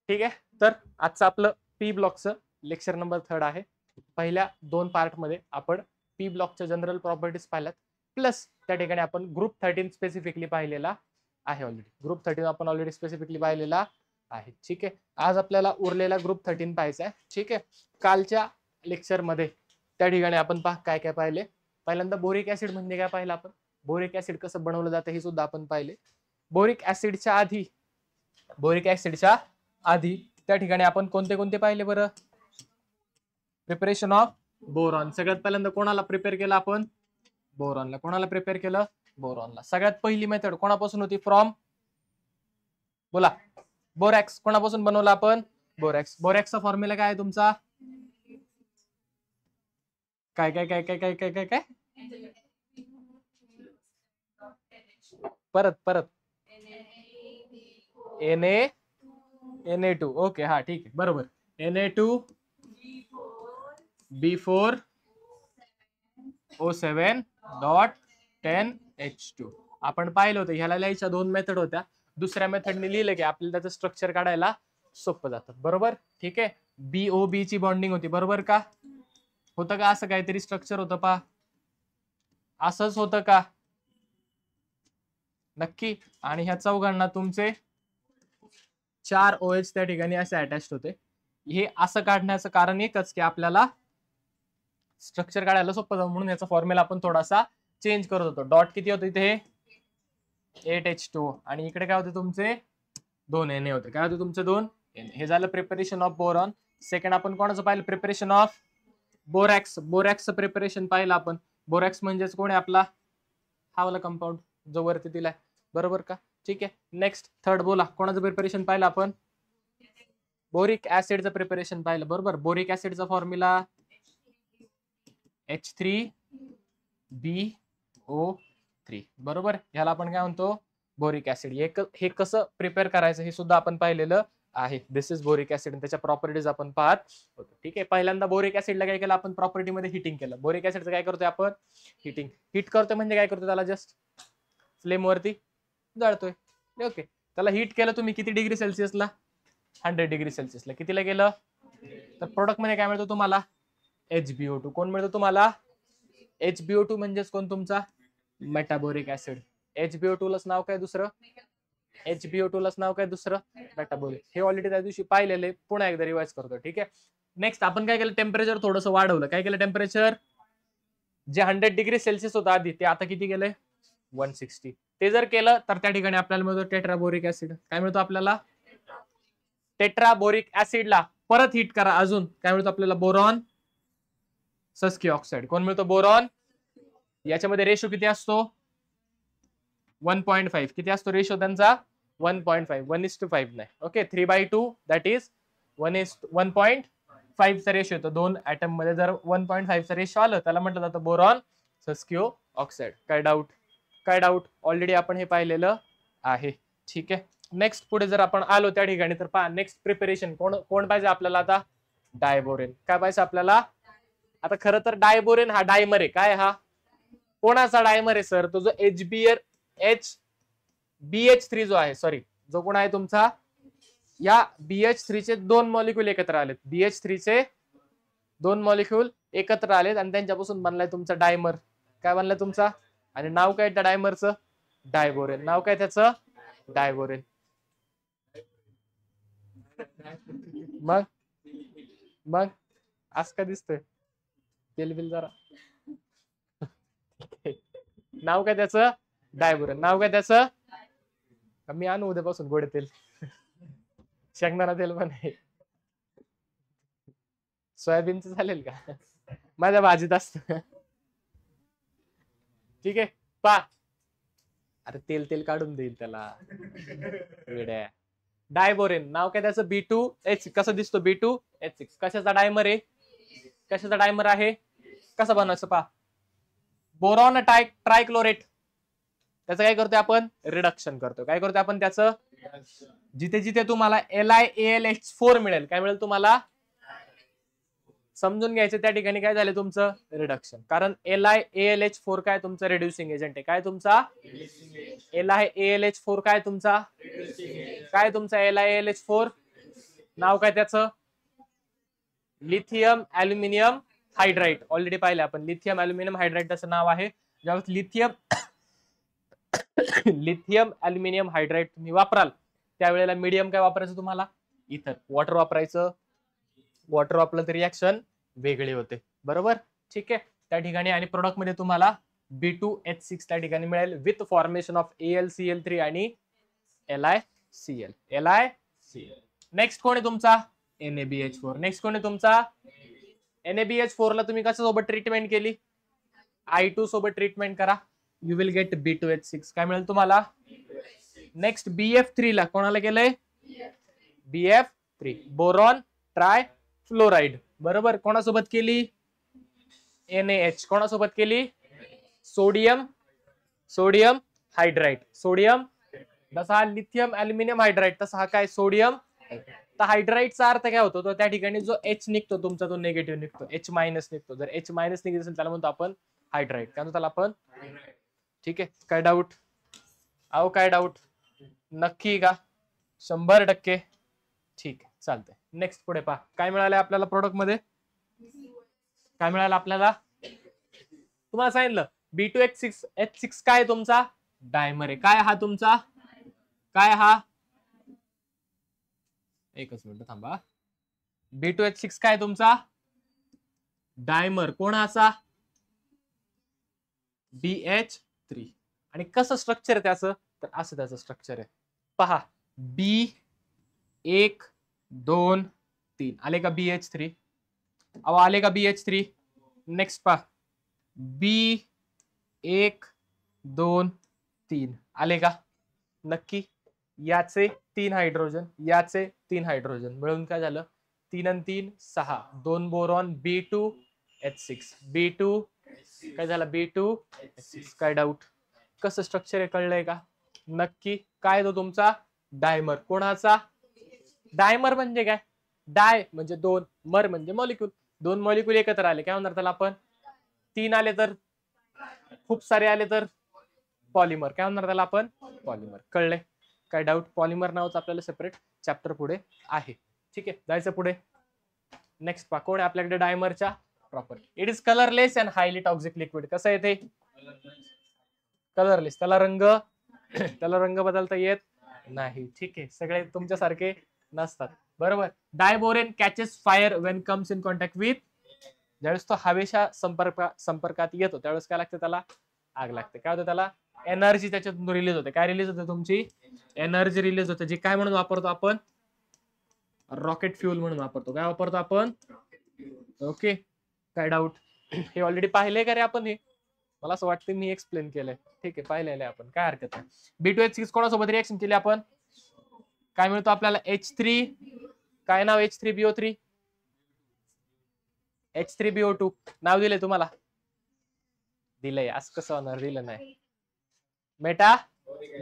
ठीक आहे, तर आजचं आपलं पी ब्लॉकचं लेक्चर नंबर 3 आहे. पहिल्या 2 पार्टमध्ये आपण पी ब्लॉकच्या जनरल प्रॉपर्टीज पाहिल्यात, प्लस त्या ठिकाणी आपण ग्रुप 13 स्पेसिफिकली पाहिलेला आहे. ऑलरेडी ग्रुप 13 आपण ऑलरेडी स्पेसिफिकली पाहिलेला आहे. ठीक आहे, आज आपल्याला उरलेला ग्रुप 13 पाहायचा आहे. ठीक आहे, कालच्या लेक्चरमध्ये त्या ठिकाणी आपण काय काय पाहिले. पहिल्यांदा बोरिक ऍसिड म्हणजे काय पाहिलं आपण, बोरिक ऍसिड कसं बनवलं जातं हे सुद्धा आपण पाहिले. बोरिक ऍसिडच्या आधी त्या ठिकाणी आपण कोणते कोणते पाहिले बरं. Preparation of boron. सगळ्यात पहिल्यांदा कोणाला प्रिपेअर केलं आपण, बोरॉनला. कोणाला प्रिपेअर केलं, बोरॉनला. सगळ्यात पहिली मेथड कोणापासून होती, फ्रॉम, बोला, बोरॅक्स. कोणापासून बनवला आपण, बोरॅक्स. बोरॅक्सचा फॉर्म्युला काय आहे तुमचा, काय काय काय काय काय काय काय काय परत Na2. ओके, हा ठीक आहे, बरोबर. Na2B4O7.10H2 आपण पाहिलं होतं. ह्याला लिहायच्या 2 मेथड होत्या. दुसऱ्या मेथडने लिहिलं की आपल्याला त्याचं स्ट्रक्चर काढायला सोपं जातं, बरोबर. ठीक आहे, BOB ची बॉन्डिंग होती, बरोबर का, होतं का असं काहीतरी स्ट्रक्चर होतं पा, असंच होतं का, नक्की. आणि ह्या चौघांना तुमचे 4 OH त्या ठिकाणी असे अटॅच होते. हे असं काढण्याचं कारण एकच की आपल्याला स्ट्रक्चर काढायला सोपं जाऊ म्हणून याचा फॉर्म्युला आपण थोडासा चेंज करत होतो. डॉट किती होते इथे, 8H2 आणि इकडे काय होते तुमचे 2 Na होते. काय होते तुमचे 2 Na. हे झालं प्रिपरेशन ऑफ बोरॉन. सेकंड आपण कोणाचं पाहिलं, प्रिपरेशन ऑफ बोरॅक्स. बोरॅक्सचं प्रिपरेशन पाहिलं आपण. बोरॅक्स म्हणजेच कोण आहे आपला, हा वाला कंपाऊंड जो वरती दिलाय, बरोबर का. ठीक आहे, नेक्स्ट थर्ड बोला, कोणाचं प्रिपरेशन पाहिलं आपण, बोरिक ऍसिडचं प्रिपरेशन पाहिलं, बरोबर. बोरिक ऍसिडचा फॉर्म्युला H3BO3, बरोबर. ह्याला आपण काय म्हणतो, बोरिक ऍसिड. हे कसं प्रिपेअर करायचं हे सुद्धा आपण पाहिलेलं आहे. दिस इज बोरिक ऍसिड. त्याच्या प्रॉपर्टीज आपण पाहत होतो. ठीक आहे, पहिल्यांदा बोरिक ऍसिडला काय केलं आपण, प्रॉपर्टीमध्ये हिटिंग केलं. बोरिक ऍसिडचं काय करतोय आपण, हिटिंग. हिट करतोय म्हणजे काय करतोय, त्याला जस्ट फ्लेम वरती जळतोय. ओके, त्याला हिट केलं तुम्ही किती डिग्री सेल्सिअसला, 100 डिग्री सेल्सिअसला. कितीला गेलं, तर प्रोडक्ट मध्ये काय मिळतो तुम्हाला, HbO2. कोण मिळतो तुम्हाला, HbO2 म्हणजेच कोण, तुमचा मेटाबोरिक ऍसिड. HbO2 लाच नाव काय दुसरं, HbO2 लाच नाव काय दुसरं, मेटाबोरिक. हे ऑलरेडी त्या दिवशी पाहिलेले, पुन्हा एकदा रिवाइज करतो. ठीक आहे, नेक्स्ट आपण काय केलं, टेम्परेचर थोडंसं वाढवलं. काय केलं, टेम्परेचर जे 100 डिग्री सेल्सिअस होतं आधी, ते आता किती गेले, 160. ते जर केलं तर त्या ठिकाणी आपल्याला मिळतो टेट्राबोरिक ऍसिड. काय मिळतो आपल्याला, टेट्राबोरिक ऍसिडला परत हिट करा, अजून काय मिळतो आपल्याला, बोरॉन सस्की ऑक्साईड. कोण मिळतो, बोरॉन. याच्यामध्ये रेशो किती असतो, 1.5. किती असतो रेशो त्यांचा, 1.5. 1:5 नाही. ओके, 3/2 दॅट इज 1:1.5 चा रेशो येतो. 2 ऍटम मध्ये जर 1.5 चा रेशो आलं त्याला म्हटलं जातं बोरॉन सस्किओ ऑक्साईड. काय डाऊट, ऑलरेडी आपण हे पाहिलेलं आहे. ठीक आहे, नेक्स्ट पुढे जर आपण आलो त्या ठिकाणी तर पहा, नेक्स्ट प्रिपरेशन कोण पाहिजे आपल्याला आता, डायबोरेन. काय पाहिजे आपल्याला, आता खरं तर डायबोरेन हा डायमर आहे. काय हा, कोणाचा डायमर आहे सर, तो जो BH3 जो आहे, सॉरी, जो कोण आहे तुमचा, या BH3 चे 2 मॉलिक्यूल एकत्र आलेत. BH3 चे 2 मॉलिक्यूल एकत्र आलेत आणि त्यांच्यापासून बनलाय तुमचा डायमर. काय बनलाय तुमचा, आणि नाव काय त्या डायमरचं, डायबोरेन. नाव काय त्याचं, डायबोरेन. मग असं का दिसतोय, तेल बिल जरा नाव काय त्याचं, डायबोरेन. नाव काय त्याचं, मी आणू उद्यापासून गोडे तेल, शेंगदाणा तेल पण आहे, सोयाबीनचं चालेल का, माझ्या भाजीत असत. ठीक आहे, पा, अरे तेल काढून देईल त्याला, वेड्या. डायबोरेन नाव काय त्याचं, B2H. कसं दिसतो, B2H6. कशाचा डायमर आहे, कशाचा डायमर आहे, कसं बनवायचं पा, बोरॉन ट्रायक्लोरेट. त्याचं काय करतोय आपण, रिडक्शन करतो. काय करतोय आपण त्याचं, जिथे जिथे तुम्हाला LiAlH4 मिळेल, काय मिळेल तुम्हाला, समजून घ्यायचं त्या ठिकाणी काय झालं तुमचं, रिडक्शन. कारण LiAlH4 काय तुमचं रिड्युसिंग एजंट आहे. काय तुमचा, LiAlH4 काय तुमचा, काय तुमचा LiAlH4 नाव काय त्याचं? Lithium aluminium hydride. ऑलरेडी पाहिलं आपण, लिथियम अल्युमिनियम हायड्राइड त्याचं नाव आहे. ज्यावेळेस लिथियम अल्युमिनियम हायड्राइड तुम्ही वापराल त्यावेळेला मीडियम काय वापरायचं तुम्हाला? इथर. वॉटर वापरायचं. वॉटर वापरलं तर रिॲक्शन वेगळे होते. बरोबर, ठीक आहे. त्या ठिकाणी आणि प्रोडक्ट मध्ये तुम्हाला B2H6 त्या ठिकाणी मिळेल विथ फॉर्मेशन ऑफ AlCl3 आणि LiCl. नेक्स्ट कोण आहे तुमचा? NaBH4. नेक्स्ट कोण आहे तुमचा? NaBH4 ला तुम्ही कशासोबत ट्रीटमेंट केली? I2 सोबत ट्रीटमेंट करा, यू विल गेट B2H6. काय मिळेल तुम्हाला? नेक्स्ट BF3 ला कोणाला केलंय? BF3 boron try fluoride. बरोबर, कोणासोबत केली? NaH. कोणासोबत केली? Sodium hydride. सोडियम, जसा हा लिथियम अल्युमिनियम हायड्राइड तसा हा काय? सोडियम. तर हायड्राइडचा अर्थ काय होतो? तो त्या ठिकाणी जो H निघतो तुमचा तो निगेटिव्ह निघतो, H मायनस निघतो. जर H मायनस निघत असेल त्याला म्हणतो आपण हायड्राइड. काय म्हणतो त्याला आपण? ठीक आहे. काय डाऊट? अहो काय डाऊट? नक्की का? 100%. ठीक आहे, चालतंय. नेक्स्ट पुढे पहा काय मिळालं आपल्याला प्रोडक्ट मध्ये. काय मिळालं आपल्याला? तुम्हाला सांगितलं B2H6 काय तुमचा? डायमर आहे. काय हा तुमचा? काय हा? एकच मिनिट थांबा. B2H6 काय तुमचा? डायमर. कोण असा? BH3. आणि कसं स्ट्रक्चर आहे त्याचं? तर असं त्याचं स्ट्रक्चर आहे. पहा, B1 2 3 आले का? BH3. अहो आले का BH3? नेक्स्ट पहा, B1 2 3 आले का? नक्की. याचे 3 हायड्रोजन, याचे 3 हायड्रोजन मिळून काय झालं? 3 आणि 3 6. 2 बोरॉन B2H6. B2 काय झालं? B2H6. काय डाऊट? कसं स्ट्रक्चर आहे कळलंय का? नक्की. काय तो तुमचा? डायमर. कोणाचा? डायमर म्हणजे काय? डाय म्हणजे 2, मर म्हणजे मॉलिक्यूल. 2 मॉलिक्यूल एकत्र आले काय होणार त्याला आपण? 3 आले तर? खूप सारे आले तर? पॉलिमर. काय होणार त्याला आपण? पॉलिमर. कळले? काय डाऊट? पॉलिमर नावाचं आपल्याला सेपरेट चॅप्टर पुढे आहे. ठीक आहे, जायचं पुढे. नेक्स्ट पहा कोण आहे आपल्याकडे डायमरच्या property. It is colourless and highly toxic liquid. कसं आहे ते? कलरलेस. त्याला रंग बदलता येत नाही. ठीक आहे, सगळे तुमच्यासारखे नसतात. बरोबर. Diborane catches fire when comes in contact with. ज्यावेळेस तो हवेच्या संपर्कात येतो त्यावेळेस काय लागतं त्याला? आग लागते. काय होतं त्याला? एनर्जी त्याच्यातून रिलीज होते. काय रिलीज होते? तुमची एनर्जी रिलीज होते, जी काय म्हणून वापरतो आपण? रॉकेट फ्युल म्हणून वापरतो. काय वापरतो आपण? ओके. काय डाऊट? हे ऑलरेडी पाहिलंय का रे आपण? हे मला असं वाटतं मी एक्सप्लेन केलंय. ठीक आहे, पाहिलेलं आहे आपण, काय हरकत नाही. B2H6 कोणासोबत रिएक्शन केली आपण? काय मिळतो आपल्याला? H3. काय नाव? H3BO3. H3BO2 नाव दिलंय तुम्हाला? दिलंय. असं कसं होणार? दिलं नाही. Meta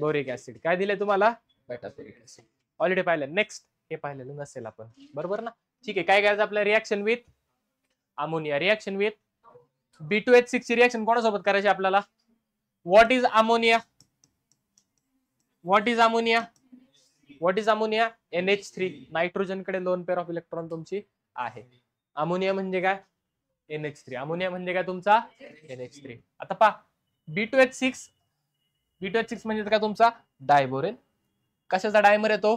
boric acid. काय दिलंय तुम्हाला? Meta boric acid. ऑलरेडी पाहिलं. नेक्स्ट हे पाहिलेलं नसेल आपण. बरोबर ना? ठीक आहे. काय करायचं आपल्या? Reaction with ammonia. Reaction with B2H6 ची रिएक्शन कोणासोबत करायची आपल्याला? What is ammonia? What is ammonia? What is ammonia? NH3. Nitrogen कडे लोन पेअर ऑफ इलेक्ट्रॉन तुमची आहे. अमोनिया म्हणजे काय? NH3. अमोनिया म्हणजे काय तुमचा? NH3. आता पहा B2H6 म्हणजे काय तुमचा? डायबोरेन. कशाचा डायमर आहे तो?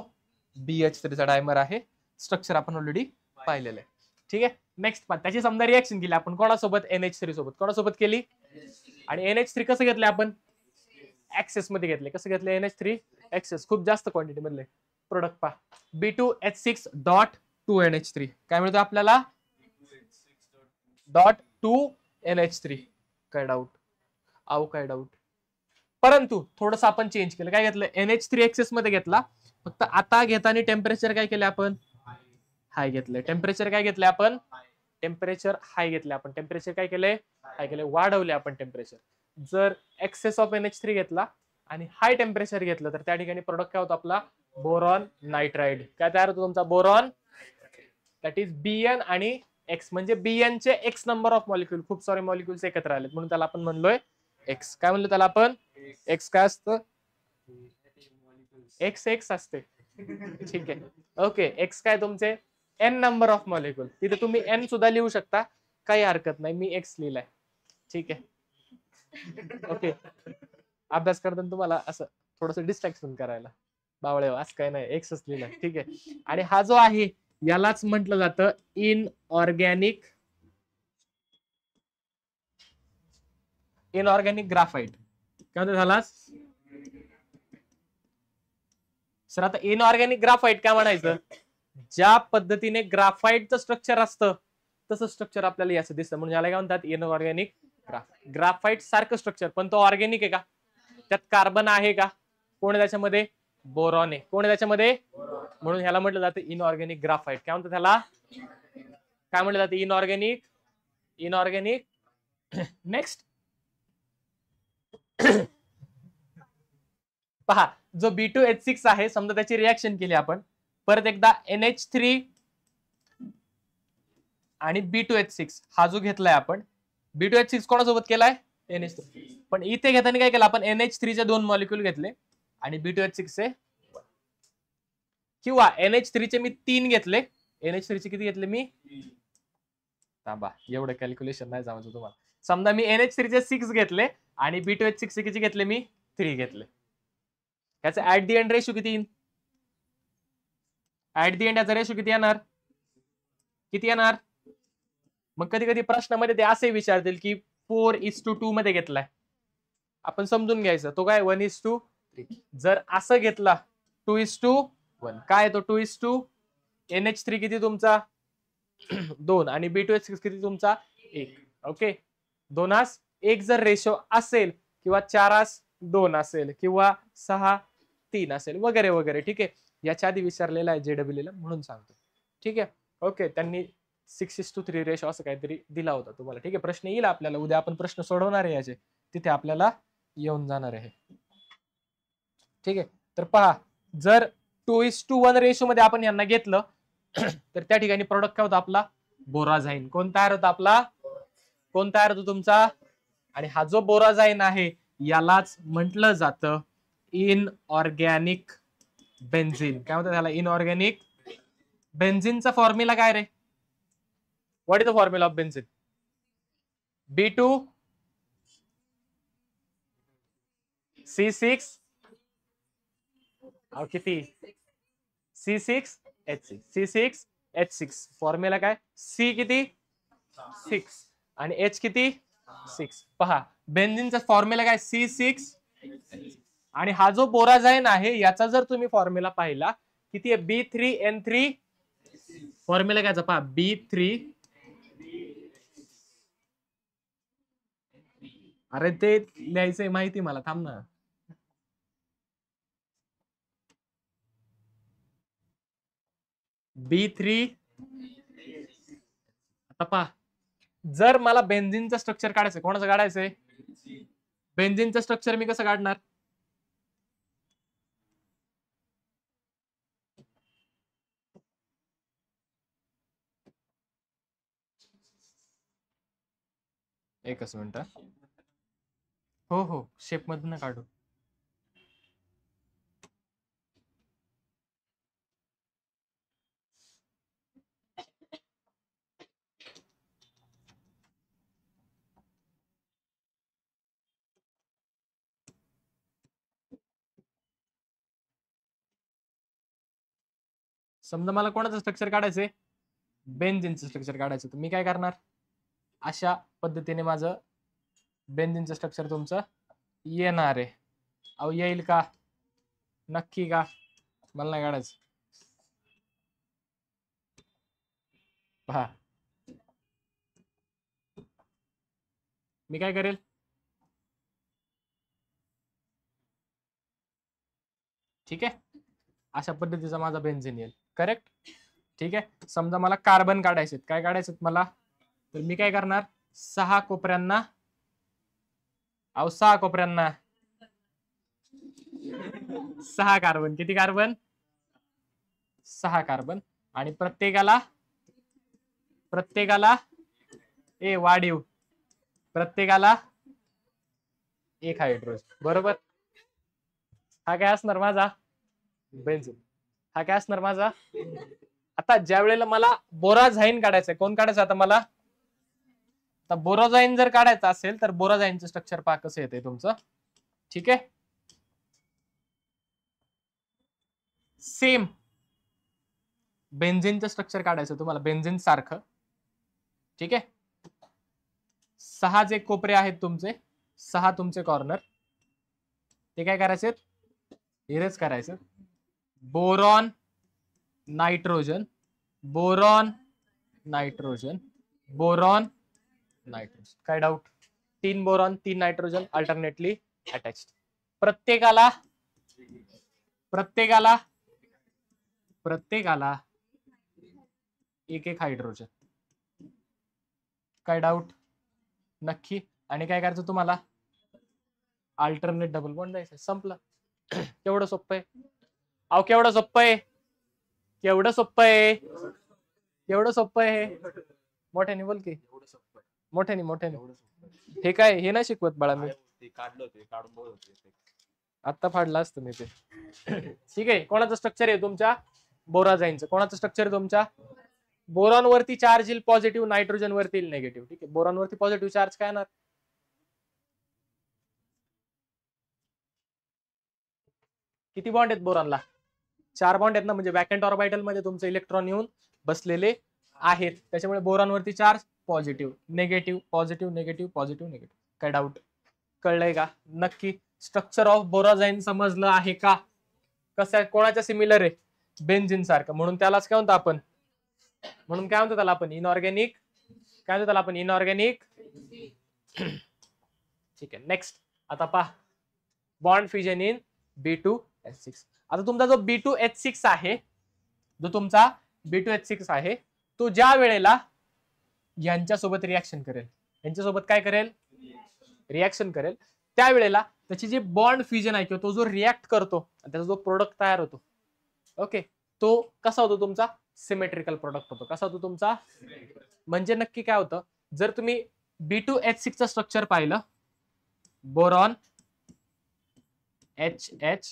BH3 चा डायमर आहे. स्ट्रक्चर आपण ऑलरेडी पाहिलेलं आहे. ठीक आहे. नेक्स्ट पहा, त्याची समजा रिएक्शन केली आपण कोणासोबत? NH3 सोबत. कोणासोबत केली? आणि NH3 कसं घेतलं आपण? एक्सेस मध्ये घेतले. कसं घेतले? NH3 एक्सेस, खूप जास्त क्वांटिटी मधले. प्रोडक्ट पहा, B2H6.2NH3. काय मिळतं आपल्याला? .2NH3. काय डाऊट? अहो काय डाऊट? परंतु थोडस आपण चेंज केलं. काय घेतलं? NH3 एक्सेस मध्ये घेतला, फक्त आता घेताना टेम्परेचर काय केलं आपण? हाय घेतलंय. टेम्परेचर काय घेतलंय आपण? टेम्परेचर हाय घेतले आपण. टेम्परेचर काय केलंय? हाय केलंय. वाढवले आपण टेम्परेचर. जर एक्सेस ऑफ NH3 घेतला आणि हाय टेम्परेचर घेतलं तर त्या ठिकाणी प्रोडक्ट काय होतो आपला? Boron nitride. काय तयार होतो तुमचा? बोरॉन. दॅट इज BN आणि X. म्हणजे BN चे X नंबर ऑफ मॉलिक्यूल, खूप सारे मॉलिक्यूल्स एकत्र आलेत म्हणून त्याला आपण म्हणलोय X. काय म्हणलो त्याला आपण? X काय असतं? X असते. ठीक आहे. ओके, एक्स काय तुमचे एन नंबर ऑफ मॉलिक्युल, तिथे तुम्ही एन सुद्धा लिहू शकता, काही हरकत नाही, मी एक्स लिहिलाय. ठीक आहे. ओके, अभ्यास करताना तुम्हाला असं थोडस डिस्ट्रॅक्शन करायला बावळे असं काय नाही, एक्सच लिहिलाय. ठीक आहे. आणि हा जो आहे यालाच म्हटलं जातं इनऑर्गॅनिक ग्राफाइट. काय झाला सर? आता इनऑर्गॅनिक ग्राफाइट काय म्हणायचं? ज्या पद्धतीने ग्राफाइटचं स्ट्रक्चर असतं तसं स्ट्रक्चर आपल्याला याचं दिसतं, म्हणजे याला काय म्हणतात इनऑर्गॅनिक ग्राफाइट सारखं स्ट्रक्चर, पण तो ऑर्गॅनिक आहे का? त्यात कार्बन आहे का? कोण त्याच्यामध्ये? बोरॉन आहे. कोण त्याच्यामध्ये? म्हणून ह्याला म्हटलं जातं इनऑर्गॅनिक ग्राफाइट. काय म्हणतात त्याला? काय म्हटलं जातं? इनऑर्गॅनिक. नेक्स्ट पहा, जो B2H6 आहे, समजा त्याची रिएक्शन केली आपण, परत एकदा NH3 आणि B2H6 हा जो घेतलाय आपण, B2H6 कोणासोबत केलाय? NH3. पण इथे घेताना काय केलं आपण? NH3 चे 2 मॉलिक्युल घेतले आणि B2H6 चे, किंवा NH3 चे मी 3 घेतले. NH3 चे किती घेतले मी? थांबा, एवढं कॅल्क्युलेशन नाही जमायचं तुम्हाला. समजा मी NH3 चे 6 घेतले आणि B2H6 चे किती घेतले मी? 3 घेतले. त्याचा ऍट दी एंड रेशो किती येईल? ऍट दी एंड याचा रेशो किती येणार? किती येणार? मग कधी कधी प्रश्नामध्ये ते असे विचारतील की 4:2 मध्ये घेतलाय, आपण समजून घ्यायचं तो काय 1:3. जर असं घेतला 2:1, काय तो 2:2. NH3 किती तुमचा? 2 आणि B2H6 किती तुमचा? 1. ओके, 2:1 जर रेशो असेल, किंवा 4:2 असेल, किंवा 6:3 असेल, वगैरे वगैरे. ठीक आहे, याच्या आधी विचारलेला आहे JEE ला, म्हणून सांगतो. ठीक आहे. ओके, त्यांनी 6:3 रेशो असं काहीतरी दिला होता तुम्हाला. ठीक आहे, प्रश्न येईल आपल्याला, उद्या आपण प्रश्न सोडवणार आहे याचे, तिथे आपल्याला येऊन जाणार आहे. ठीक आहे, तर पहा, जर 2:1 रेशो मध्ये आपण यांना घेतलं तर त्या ठिकाणी प्रोडक्ट काय होता आपला? बोराझाईन. कोण तयार होता आपला? कोण तयार होतो तुमचा? आणि हा जो बोराझाईन आहे यालाच म्हटलं जातं इनऑर्गॅनिक बेन्झिन. काय म्हणतात त्याला? इनऑर्गॅनिक बेन्झिनचा फॉर्म्युला काय रे? What is the formula of benzene? B2 C6 किती? C6H6. C6H6 फॉर्म्युला काय? C किती? 6 आणि H किती? 6. पहा, बेन्झिनचा फॉर्म्युला काय? C6. आणि हा जो बोराझाईन आहे याचा जर तुम्ही फॉर्म्युला पाहिला, किती आहे? B3N3. फॉर्म्युला काय? पहा, B3. अरे ते लिहायचंय माहिती मला, थांब ना. B3. आता पहा, जर मला बेन्झिनचं स्ट्रक्चर काढायचं, कोणाचं काढायचंय? बेन्झिनचं स्ट्रक्चर मी कसं काढणार? एकच मिनिट. हो हो, शेप मधून काढू. समजा मला कोणाचं स्ट्रक्चर काढायचंय? बेन्झिनचं स्ट्रक्चर काढायचं, तर मी काय करणार? अशा पद्धतीने माझं बेन्झिनचं स्ट्रक्चर तुमचं येणार आहे. अहो येईल का? नक्की का? मला नाही काढायचं. पहा, मी काय करेल? ठीक आहे, अशा पद्धतीचा माझा बेन्झिन येईल. करेक्ट? ठीक आहे. समजा मला कार्बन काढायचे, काय काढायचे मला? तर मी काय करणार? 6 कोपऱ्यांना, 6 कोपऱ्यांना 6 कार्बन. किती कार्बन? 6 कार्बन. आणि प्रत्येकाला वाढीव, प्रत्येकाला 1 हायड्रोजन. बरोबर? हा काय असणार माझा बेन्झिन. हा काय असणार माझा? आता ज्या वेळेला मला बोराझाईन काढायचंय, कोण काढायचं आता मला? तर बोराझाईन जर काढायचं असेल तर बोराझाईनचं स्ट्रक्चर पहा कसं येते तुमचं. ठीक आहे, सेम बेन्झीनचं स्ट्रक्चर काढायचं तुम्हाला, बेन्झीन सारखं. ठीक आहे, 6 जे कोपरे आहेत तुमचे, 6 तुमचे कॉर्नर, ते काय करायचे? इरेज करायचं. Boron nitrogen, boron nitrogen, boron nitrogen. काय doubt? 3 boron 3 nitrogen alternately attached. प्रत्येकाला प्रत्येकाला प्रत्येकाला एक एक हायड्रोजन. काय डाऊट? नक्की. आणि काय करायचं तुम्हाला? अल्टरनेट डबल बॉन्ड द्यायचं. संपलं. केवढं सोपं आहे अहो, केवढं सोपं आहे, केवढं सोपं आहे, केवढं सोपं आहे. मोठ्याने बोल की, मोठ्याने मोठ्याने. हे काय, हे नाही शिकवत बाळा मी. आता फाडलं असतं मी ते. ठीक आहे, कोणाचं स्ट्रक्चर आहे तुमच्या? बोराझाईनचं. कोणाचं स्ट्रक्चर आहे तुमच्या? बोरॉन वरती चार्ज येईल पॉझिटिव्ह, नायट्रोजन वरती येईल निगेटिव्ह. ठीक आहे, बोरॉन वरती पॉझिटिव्ह चार्ज काय येणार? किती बॉन्ड आहेत बोरॉनला? 4 बॉन्ड आहेत ना, म्हणजे वॅकंट ऑर्बिटल मध्ये तुमचे इलेक्ट्रॉन येऊन बसलेले आहेत. त्याच्यामुळे बोरॉन वरती charge positive, negative, positive, negative, positive, negative. काय डाऊट? कळलंय का? नक्की. स्ट्रक्चर ऑफ बोराझाईन समजलं आहे का? कसं आहे, कोणाच्या सिमिलर आहे? बेन्झीन सारखं. म्हणून त्यालाच काय म्हणतो आपण? म्हणून काय म्हणतो त्याला आपण? इनऑर्गॅनिक. काय म्हणतो त्याला आपण? इनऑर्गॅनिक. ठीक आहे, नेक्स्ट. आता पहा, बॉन्ड फ्युजन इन B2H6. आता तुमचा जो B2H6 आहे, जो तुमचा B2H6 आहे, तो ज्या वेळेला यांच्यासोबत रिॲक्शन करेल, यांच्यासोबत काय करेल? रिॲक्शन करेल, त्यावेळेला त्याची जे बॉन्ड फ्युजन आहे किंवा तो जो रिॲक्ट करतो, त्याचा जो प्रोडक्ट तयार होतो, ओके, तो कसा होतो तुमचा? सिमेट्रिकल प्रोडक्ट होतो. कसा होतो तुमचा? म्हणजे नक्की काय होतं? जर तुम्ही B2H6 चं स्ट्रक्चर पाहिलं, boron H H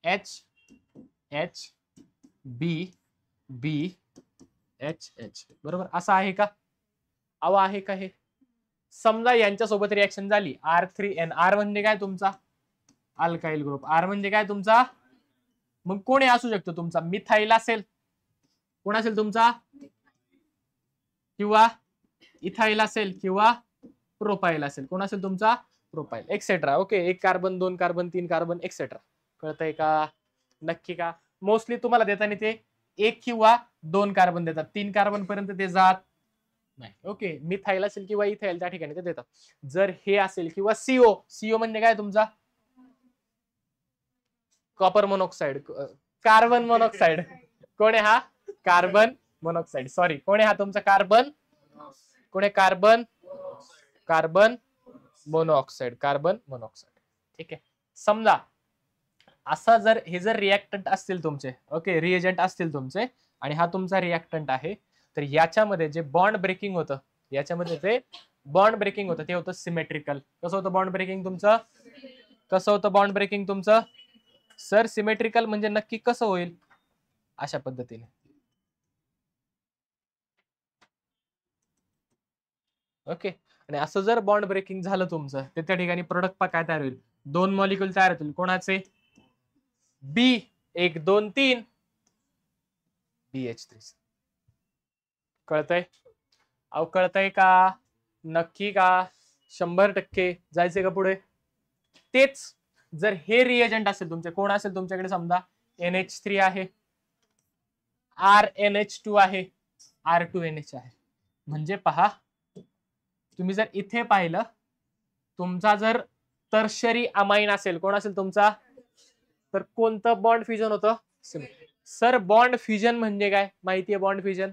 H H B B H H, बरोबर असं आहे का? अहो आहे का? हे समजा यांच्यासोबत रिॲक्शन झाली, R3N. R म्हणजे काय तुमचा? Alkyl group. R म्हणजे काय तुमचा? मग कोणी असू शकतो तुमचा? मिथाइल असेल, कोण असेल तुमचा? किंवा इथाइल असेल, किंवा प्रोपाइल असेल. कोण असेल तुमचा? Propyl, etcetera. Okay, 1 carbon 2 carbon 3 carbon etcetera. कळतंय का? नक्की का? मोस्टली तुम्हाला देताना ते 1 किंवा 2 कार्बन देतात, 3 कार्बन पर्यंत ते जात नाही. ओके, मिथाइल असेल किंवा इथाइल त्या ठिकाणी ते देतात. जर हे असेल किंवा CO. CO म्हणजे काय तुमचा? Copper monoxide, carbon monoxide. कोण आहे हा? Carbon monoxide. सॉरी, कोण आहे हा तुमचा? कार्बन. कोण आहे? Carbon. Carbon monoxide, carbon monoxide. ठीक आहे, समजा असा जर हे जर रिएक्टंट असतील तुमचे, ओके, रिएजंट असतील तुमचे, आणि हा तुमचा रिएक्टंट आहे, तर याच्यामध्ये जे बॉन्ड ब्रेकिंग होतं, याच्यामध्ये जे बॉन्ड ब्रेकिंग होतं ते होतं सिमेट्रिकल. कसं होतं बॉन्ड ब्रेकिंग तुमचं? कसं होतं बॉन्ड ब्रेकिंग तुमचं? सर सिमेट्रिकल म्हणजे नक्की कसं होईल? अशा पद्धतीने. ओके, आणि असं जर बॉन्ड ब्रेकिंग झालं तुमचं, तर त्या ठिकाणी प्रोडक्ट काय तयार होईल? 2 मॉलिक्यूल तयार होतील. कोणाचे? B 1 2 3 BH3. कळतंय? अहो कळतंय का? नक्की का? 100%. जायचंय का पुढे? तेच जर हे रिएजंट असेल तुमचे, कोण असेल तुमच्याकडे? समजा NH3 आहे, RNH2 आहे, R2NH आहे. म्हणजे पहा, तुम्ही जर इथे पाहिलं, तुमचा जर टर्शरी अमाइन असेल, कोण असेल तुमचा? तर कोणतं बॉन्ड फ्युजन होतं? सर बॉन्ड फ्युजन म्हणजे काय माहिती आहे? बॉन्ड फ्युजन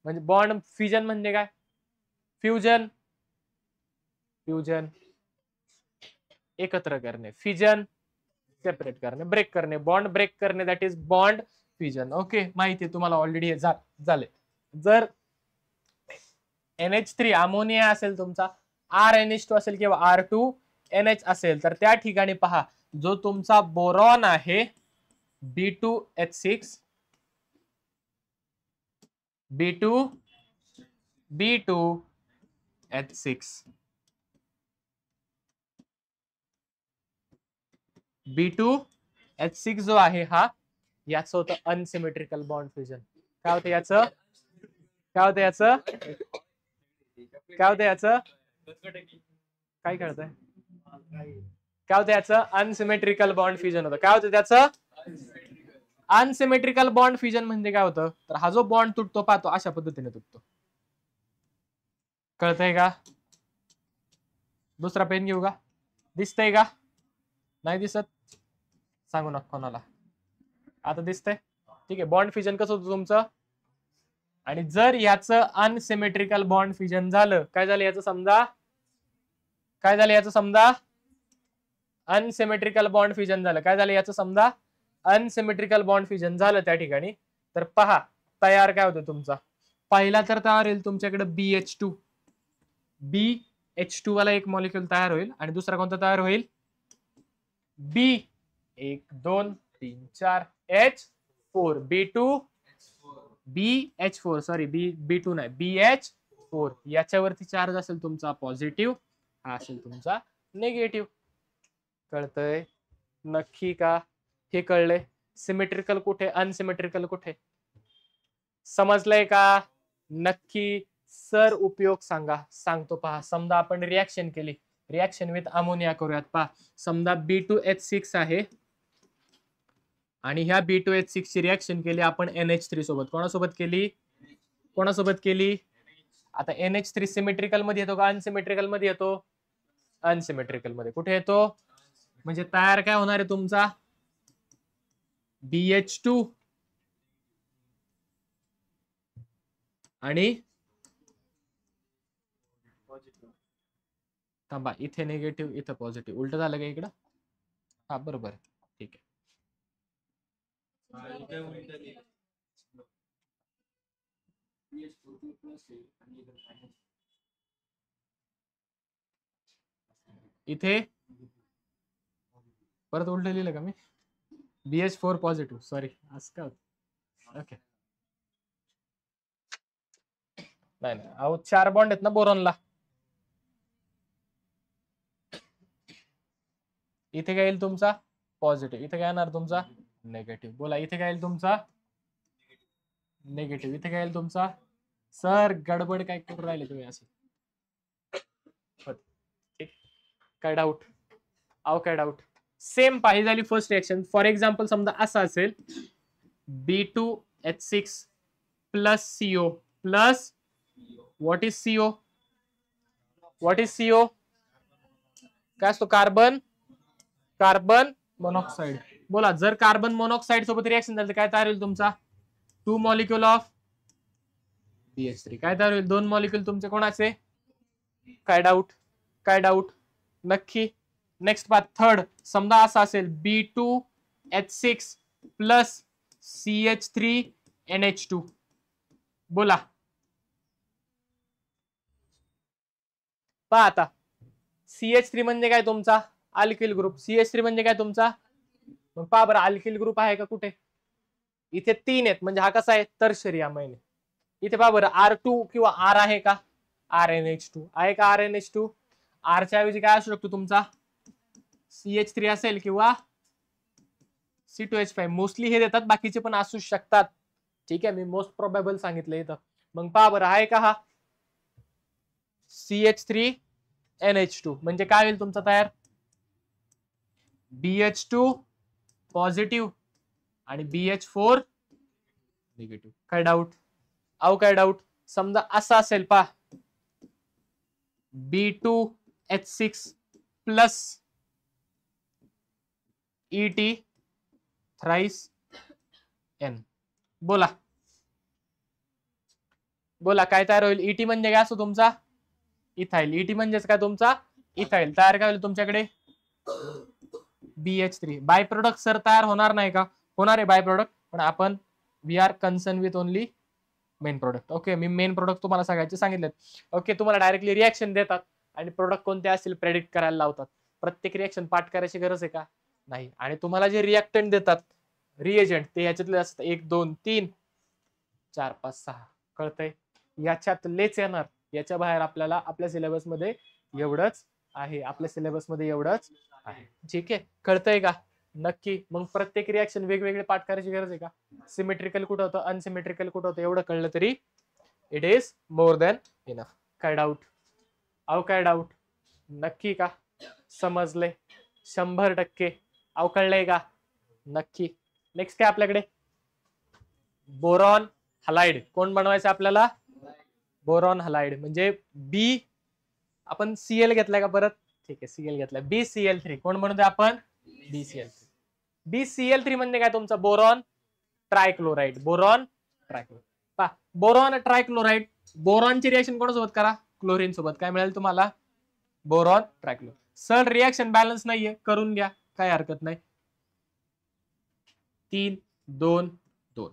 म्हणजे, बॉन्ड फ्युजन म्हणजे काय? फ्युजन, फ्युजन एकत्र करणे, फ्युजन सेपरेट करणे, ब्रेक करणे, बॉन्ड ब्रेक करणे, that is bond fusion. Okay, माहिती आहे तुम्हाला ऑलरेडी हे झाले. जर NH3 अमोनिया असेल तुमचा, RNH2 असेल किंवा R2NH असेल, तर त्या ठिकाणी पहा, जो तुमचा बोरॉन आहे, B2H6 B2H6 B2H6 जो आहे हा याचं होतं अनसिमेट्रिकल बॉन्ड फ्युजन. काय होतं याचं? काय होतं याचं? काय होतं याचं? काय कळतंय? काय होतं याचं? अनसिमेट्रिकल बॉन्ड फ्युजन होतं. काय होतं त्याचं? अनसिमेट्रिकल बॉन्ड फ्युजन म्हणजे काय होतं? तर हा जो बॉन्ड तुटतो पाहतो अशा पद्धतीने तुटतो. कळतंय का? दुसरा पेन घेऊ का? दिसतंय का? नाही दिसत? सांगू नका कोणाला. आता दिसतंय? ठीक आहे. बॉन्ड फ्युजन कसं होतं तुमचं? आणि जर याचं अनसिमेट्रिकल बॉन्ड फ्युजन झालं, काय झालं याचं समजा? काय झालं याचं समजा? अनसिमेट्रिकल बॉन्ड फ्युजन झालं. काय झालं याचं समजा? अनसिमेट्रिकल बॉन्ड फ्युजन झालं त्या ठिकाणी. तर पहा तयार काय होतं तुमचा? पहिला तर तयार होईल तुमच्याकडे BH2. BH2 वाला एक मॉलिक्युल तयार होईल आणि दुसरा कोणता तयार होईल? B 1 2 3 4 H4 B2 BH4 sorry B2 नाही BH4. याच्यावरती चार्ज असेल तुमचा पॉझिटिव्ह, हा असेल तुमचा निगेटिव्ह. कळतंय? नक्की का? हे कळलंय? सिमेट्रिकल कुठे, अनसिमेट्रिकल कुठे? समजलंय का? नक्की सर उपयोग सांगा. सांगतो पहा. समजा आपण रिॲक्शन केली, रिॲक्शन विथ अमोनिया करूयात. पहा समजा B2H6 आहे आणि ह्या B2H6 ची रिॲक्शन केली आपण NH3 सोबत. कोणासोबत केली? कोणासोबत केली? आता NH3 सिमेट्रिकल मध्ये येतो का अनसिमेट्रिकल मध्ये येतो? अनसिमेट्रिकल मध्ये. कुठे येतो? म्हणजे तयार काय होणार आहे तुमचा? BH2 आणि थांबा, इथे निगेटिव्ह इथं पॉझिटिव्ह. उलट झालं का इकडं? हा बरोबर, ठीक आहे. इथे परत उलट लिहिलं का मी? BH4 पॉझिटिव्ह, सॉरी असं का? ओके. नाही अहो 4 बॉन्ड आहेत ना बोरॉनला. इथे काय येईल तुमचा? पॉझिटिव्ह. इथे काय येणार तुमचा? निगेटिव्ह. बोला इथे काय येईल तुमचा? निगेटिव्ह. इथे काय येईल तुमचा? सर गडबड काय करून राहिले तुम्ही असं? काय डाऊट? अहो काय डाऊट? सेम पाहिजे झाली फर्स्ट रिएक्शन. फॉर एक्झाम्पल समजा असं असेल B2H6 plus CO plus what is CO? What is CO? काय असतो? Carbon carbon monoxide. बोला जर कार्बन मोनॉक्साइड सोबत रिएक्शन झाली तर काय तयार होईल तुमचा? 2 मॉलिक्युल ऑफ BH3. काय तयार होईल? 2 मॉलिक्युल तुमचे कोणाचे? काय डाऊट? काय डाऊट? नक्की. Next part third. समजा असा असेल B2H6 प्लस CH3NH2. बोला पहा आता CH3 म्हणजे काय तुमचा? Alkyl group. CH3 म्हणजे काय तुमचा? मग पहा बरं अल्किल ग्रुप आहे का कुठे? इथे 3 आहेत म्हणजे हा कसा आहे? Tertiary amine. इथे पहा बरं R2 किंवा R आहे का? RNH2 आहे का? RNH2. R च्या ऐवजी काय असू शकतो तुमचा? CH3 असेल किंवा C2H5. मोस्टली हे देतात, बाकीचे पण असू शकतात. ठीक आहे, मी मोस्ट प्रोबेबल सांगितलं इथं. मग पहा बरं आहे का हा CH3NH2 म्हणजे काय होईल तुमचा तयार? BH2 पॉझिटिव्ह आणि BH4 निगेटिव्ह. काय डाऊट? अहो काय डाऊट? समजा असं असेल पहा B2H6 plus ET thrice N. बोला बोला काय तयार होईल? ET म्हणजे काय असतो तुमचा? इथाइल. ET म्हणजेच काय तुमचा? इथाइल. तयार काय होईल तुमच्याकडे? BH3. बाय प्रोडक्ट सर तयार होणार नाही का? होणार आहे बाय प्रोडक्ट, पण आपण we are concern with only main product. Okay, मी मेन प्रोडक्ट तुम्हाला सगळ्याचे सांगितलेत. ओके, तुम्हाला डायरेक्टली रिएक्शन देतात आणि प्रोडक्ट कोणते असतील प्रेडिक्ट करायला लावतात. प्रत्येक रिएक्शन पाठ करायची गरज आहे का? नाही. आणि तुम्हाला जे रिएक्टंट देतात रिएजंट ते ह्याच्यातले असतात 1 2 3 4 5 6 कळतंय. याच्यातलेच येणार, याच्या बाहेर आपल्याला आपल्या सिलेबस मध्ये एवढंच आहे, आपल्या सिलेबस मध्ये एवढंच आहे. ठीक आहे, कळतंय का? नक्की. मग प्रत्येक रिॲक्शन वेगवेगळे पाठ करायची गरज आहे का? सिमेट्रिकल कुठं होतं, अनसिमेट्रिकल कुठं होतं, एवढं कळलं तरी it is more than enough. काय डाऊट? अहो काय डाऊट? नक्की का? समजले 100%? अहो कळलंय का? नक्की. नेक्स्ट काय आपल्याकडे? Boron halide. कोण बनवायचं आपल्याला? Boron halide. म्हणजे बी, आपण सीएल घेतलाय का परत? ठीक आहे, सीएल घेतलाय. BCl3 कोण बनवतोय आपण? BCl3. BCl3 म्हणजे काय? तुमचा बोरॉन ट्रायक्लोराइड. Boron trichloride. पहा, बोरॉन ट्रायक्लोराइड, बोरॉनची रिएक्शन कोणासोबत करा? क्लोरीन सोबत. काय मिळेल तुम्हाला? Boron trichloride. Sir reaction balance नाहीये, करून घ्या, काय हरकत नाही. 3 2 2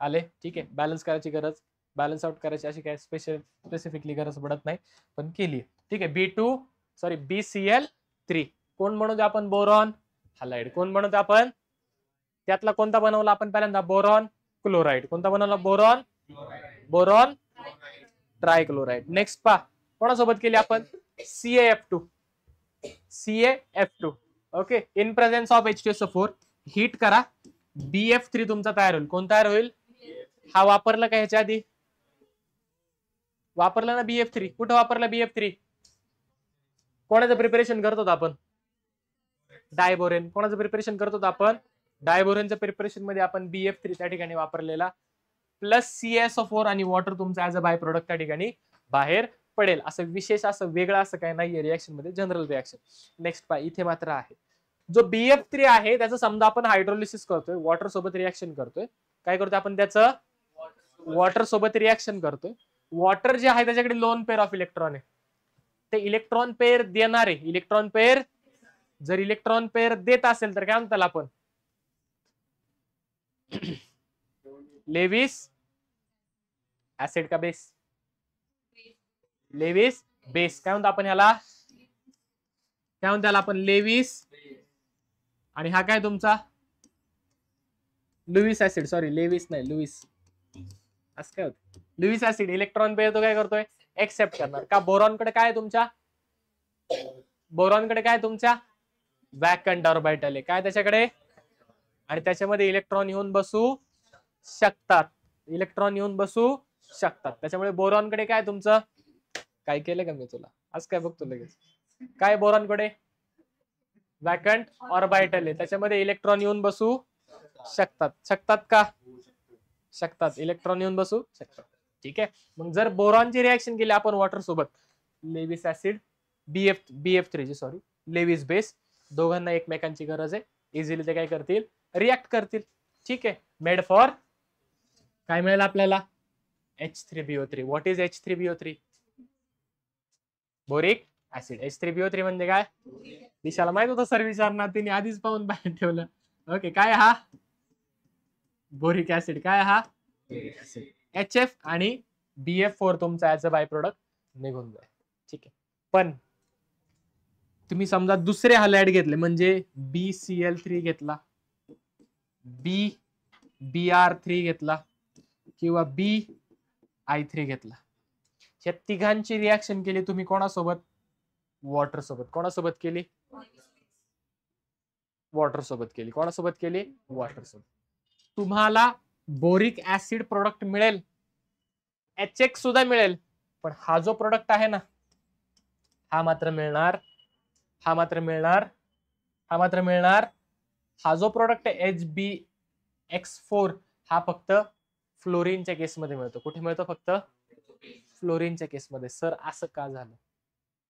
आले. ठीक आहे, बॅलन्स करायची गरज, बॅलन्स आउट करायची अशी काय स्पेसिफिकली गरज पडत नाही, पण केली. ठीक आहे. BCl3 कोण बनवतो आपण? Boron halide. कोण बनवतो आपण? त्यातला कोणता बनवला आपण पहिल्यांदा? Boron chloride. कोणता बनवला? Boron trichloride. नेक्स्ट पहा, कोणासोबत केली आपण? CaF2. Okay. In presence of H2SO4 heat करा, BF3 तुमचा तयार होईल. कोण तयार होईल? हा वापरला का ह्याच्या आधी? वापरला ना BF3. कुठं वापरला BF3? कोणाचं प्रिपरेशन करत होतो आपण? डायबोरेन. कोणाचं प्रिपरेशन करत होतो आपण? डायबोरेनच्या प्रिपरेशन मध्ये आपण BF3 त्या ठिकाणी वापरलेला, प्लस CaSO4 आणि वॉटर तुमचा ऍज अ बाय प्रोडक्ट त्या ठिकाणी बाहेर पडेल. असं विशेष, असं वेगळं असं काय नाहीये रिएक्शन मध्ये, जनरल रिएक्शन. नेक्स्ट पहा, इथे मात्र आहे जो BF3 आहे त्याचं समजा आपण हायड्रोलिसिस करतोय, वॉटर सोबत रिएक्शन करतोय. काय करतोय आपण? त्याचं वॉटर सोबत रिएक्शन करतोय. वॉटर जे आहे त्याच्याकडे लोन पेअर ऑफ इलेक्ट्रॉन आहे, ते इलेक्ट्रॉन पेअर देणारे, इलेक्ट्रॉन पेअर जर इलेक्ट्रॉन पेअर देत असेल तर काय म्हणतात आपण? लेविस ऍसिड का बेस? Lewis base. काय म्हणतो आपण ह्याला? काय म्हणतो त्याला आपण? लेविस. आणि हा काय तुमचा? Lewis acid. सॉरी, लेविस नाही, लुईस. असं काय होतं? Lewis acid. इलेक्ट्रॉन पेअर तो काय करतोय? एक्सेप्ट करणार. का? बोरॉनकडे काय आहे तुमच्या? बोरॉनकडे काय तुमच्या? वॅकंट ऑर्बिटल आहे. काय त्याच्याकडे? आणि त्याच्यामध्ये इलेक्ट्रॉन येऊन बसू शकतात, इलेक्ट्रॉन येऊन बसू शकतात. त्याच्यामुळे बोरॉनकडे काय तुमचं? काय केलं का मी तुला? आज काय बघतो लगेच? काय बोरॉनकडे? वॅकंट ऑर्बिटल आहे, त्याच्यामध्ये इलेक्ट्रॉन येऊन बसू शकतात. शकतात का? शकतात. इलेक्ट्रॉन येऊन बसू शकतात. ठीक आहे. मग जर बोरॉनची रिएक्शन केली आपण वॉटर सोबत, Lewis acid, BF3 sorry, Lewis base, दोघांना एकमेकांची गरज आहे, इझिली ते काय करतील? रिॲक्ट करतील. ठीक आहे. मेड फॉर काय मिळेल आपल्याला? H3BO3. What is H3BO3? Boric acid. H3BO3 म्हणजे काय? दिशाला माहित होतं सर विचारणार, तिने आधीच पाहून बाहेर ठेवलं. ओके. काय हा? Boric acid. काय हा? HF आणि BF4 तुमचा ऍज अ बाय प्रोडक्ट निघून जाईल. ठीक आहे. पण तुम्ही समजा दुसरे हलाइड घेतले, म्हणजे BCl3 घेतला, BR3 घेतला किंवा BI3 घेतला, या तिघांची रिएक्शन केली तुम्ही कोणासोबत? वॉटर सोबत. कोणासोबत केली? वॉटर सोबत केली. कोणासोबत केली? वॉटर सोबत. तुम्हाला बोरिक ऍसिड प्रोडक्ट मिळेल, HX सुद्धा मिळेल, पण हा जो प्रोडक्ट आहे ना, हा मात्र मिळणार, हा मात्र मिळणार, हा मात्र मिळणार. हा जो प्रोडक्ट आहे HBX4, हा फक्त फ्लोरीनच्या केसमध्ये मिळतो. कुठे मिळतो? फक्त फ्लोरीनच्या केसमध्ये. सर असं का झालं?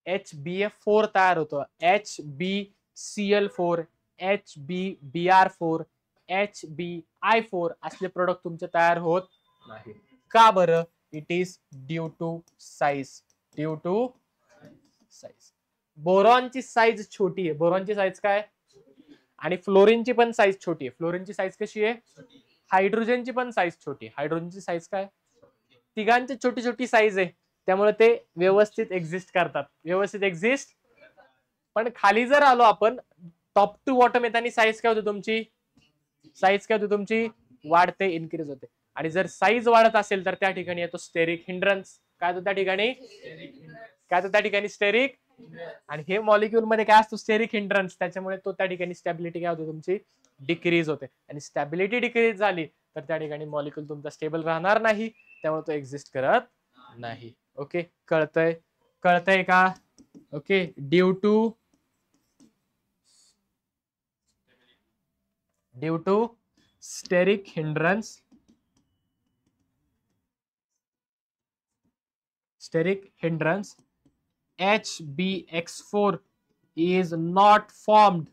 HBF4 तयार होतो, HBCl4, HBBr4, HBI4 असले प्रोडक्ट तुमचे तयार होत नाही. का बरं? It is due to size. Due to size. बोरॉनची साईज छोटी आहे. बोरॉनची साईज काय? आणि फ्लोरीनची पण साईज छोटी आहे. फ्लोरीनची साईज कशी आहे? हायड्रोजनची पण साईज छोटी आहे. हायड्रोजनची साईज काय? तिघांची छोटी छोटी साईज आहे, त्यामुळे ते व्यवस्थित एक्झिस्ट करतात. व्यवस्थित एक्झिस्ट. पण खाली जर आलो आपण, टॉप टू बॉटम येताना साईज काय होती तुमची? साईज काय होते तुमची, वाढते, इन्क्रीज होते. आणि जर साईज वाढत असेल तर त्या ठिकाणी येतो स्टेरिक हिंड्रन्स. काय होतं त्या ठिकाणी, काय होतं त्या ठिकाणी, स्टेरिक. आणि हे मॉलिक्यूल मध्ये काय असतो, स्टेरिक हिंड्रन्स, त्याच्यामुळे तो त्या ठिकाणी स्टॅबिलिटी काय होते तुमची, डिक्रीज होते. आणि स्टॅबिलिटी डिक्रीज झाली तर त्या ठिकाणी मॉलिक्यूल तुमचा स्टेबल राहणार नाही, त्यामुळे तो एक्झिस्ट करत नाही. ओके, कळतंय, कळतंय का? Okay, due to steric hindrance, HbX4 is not formed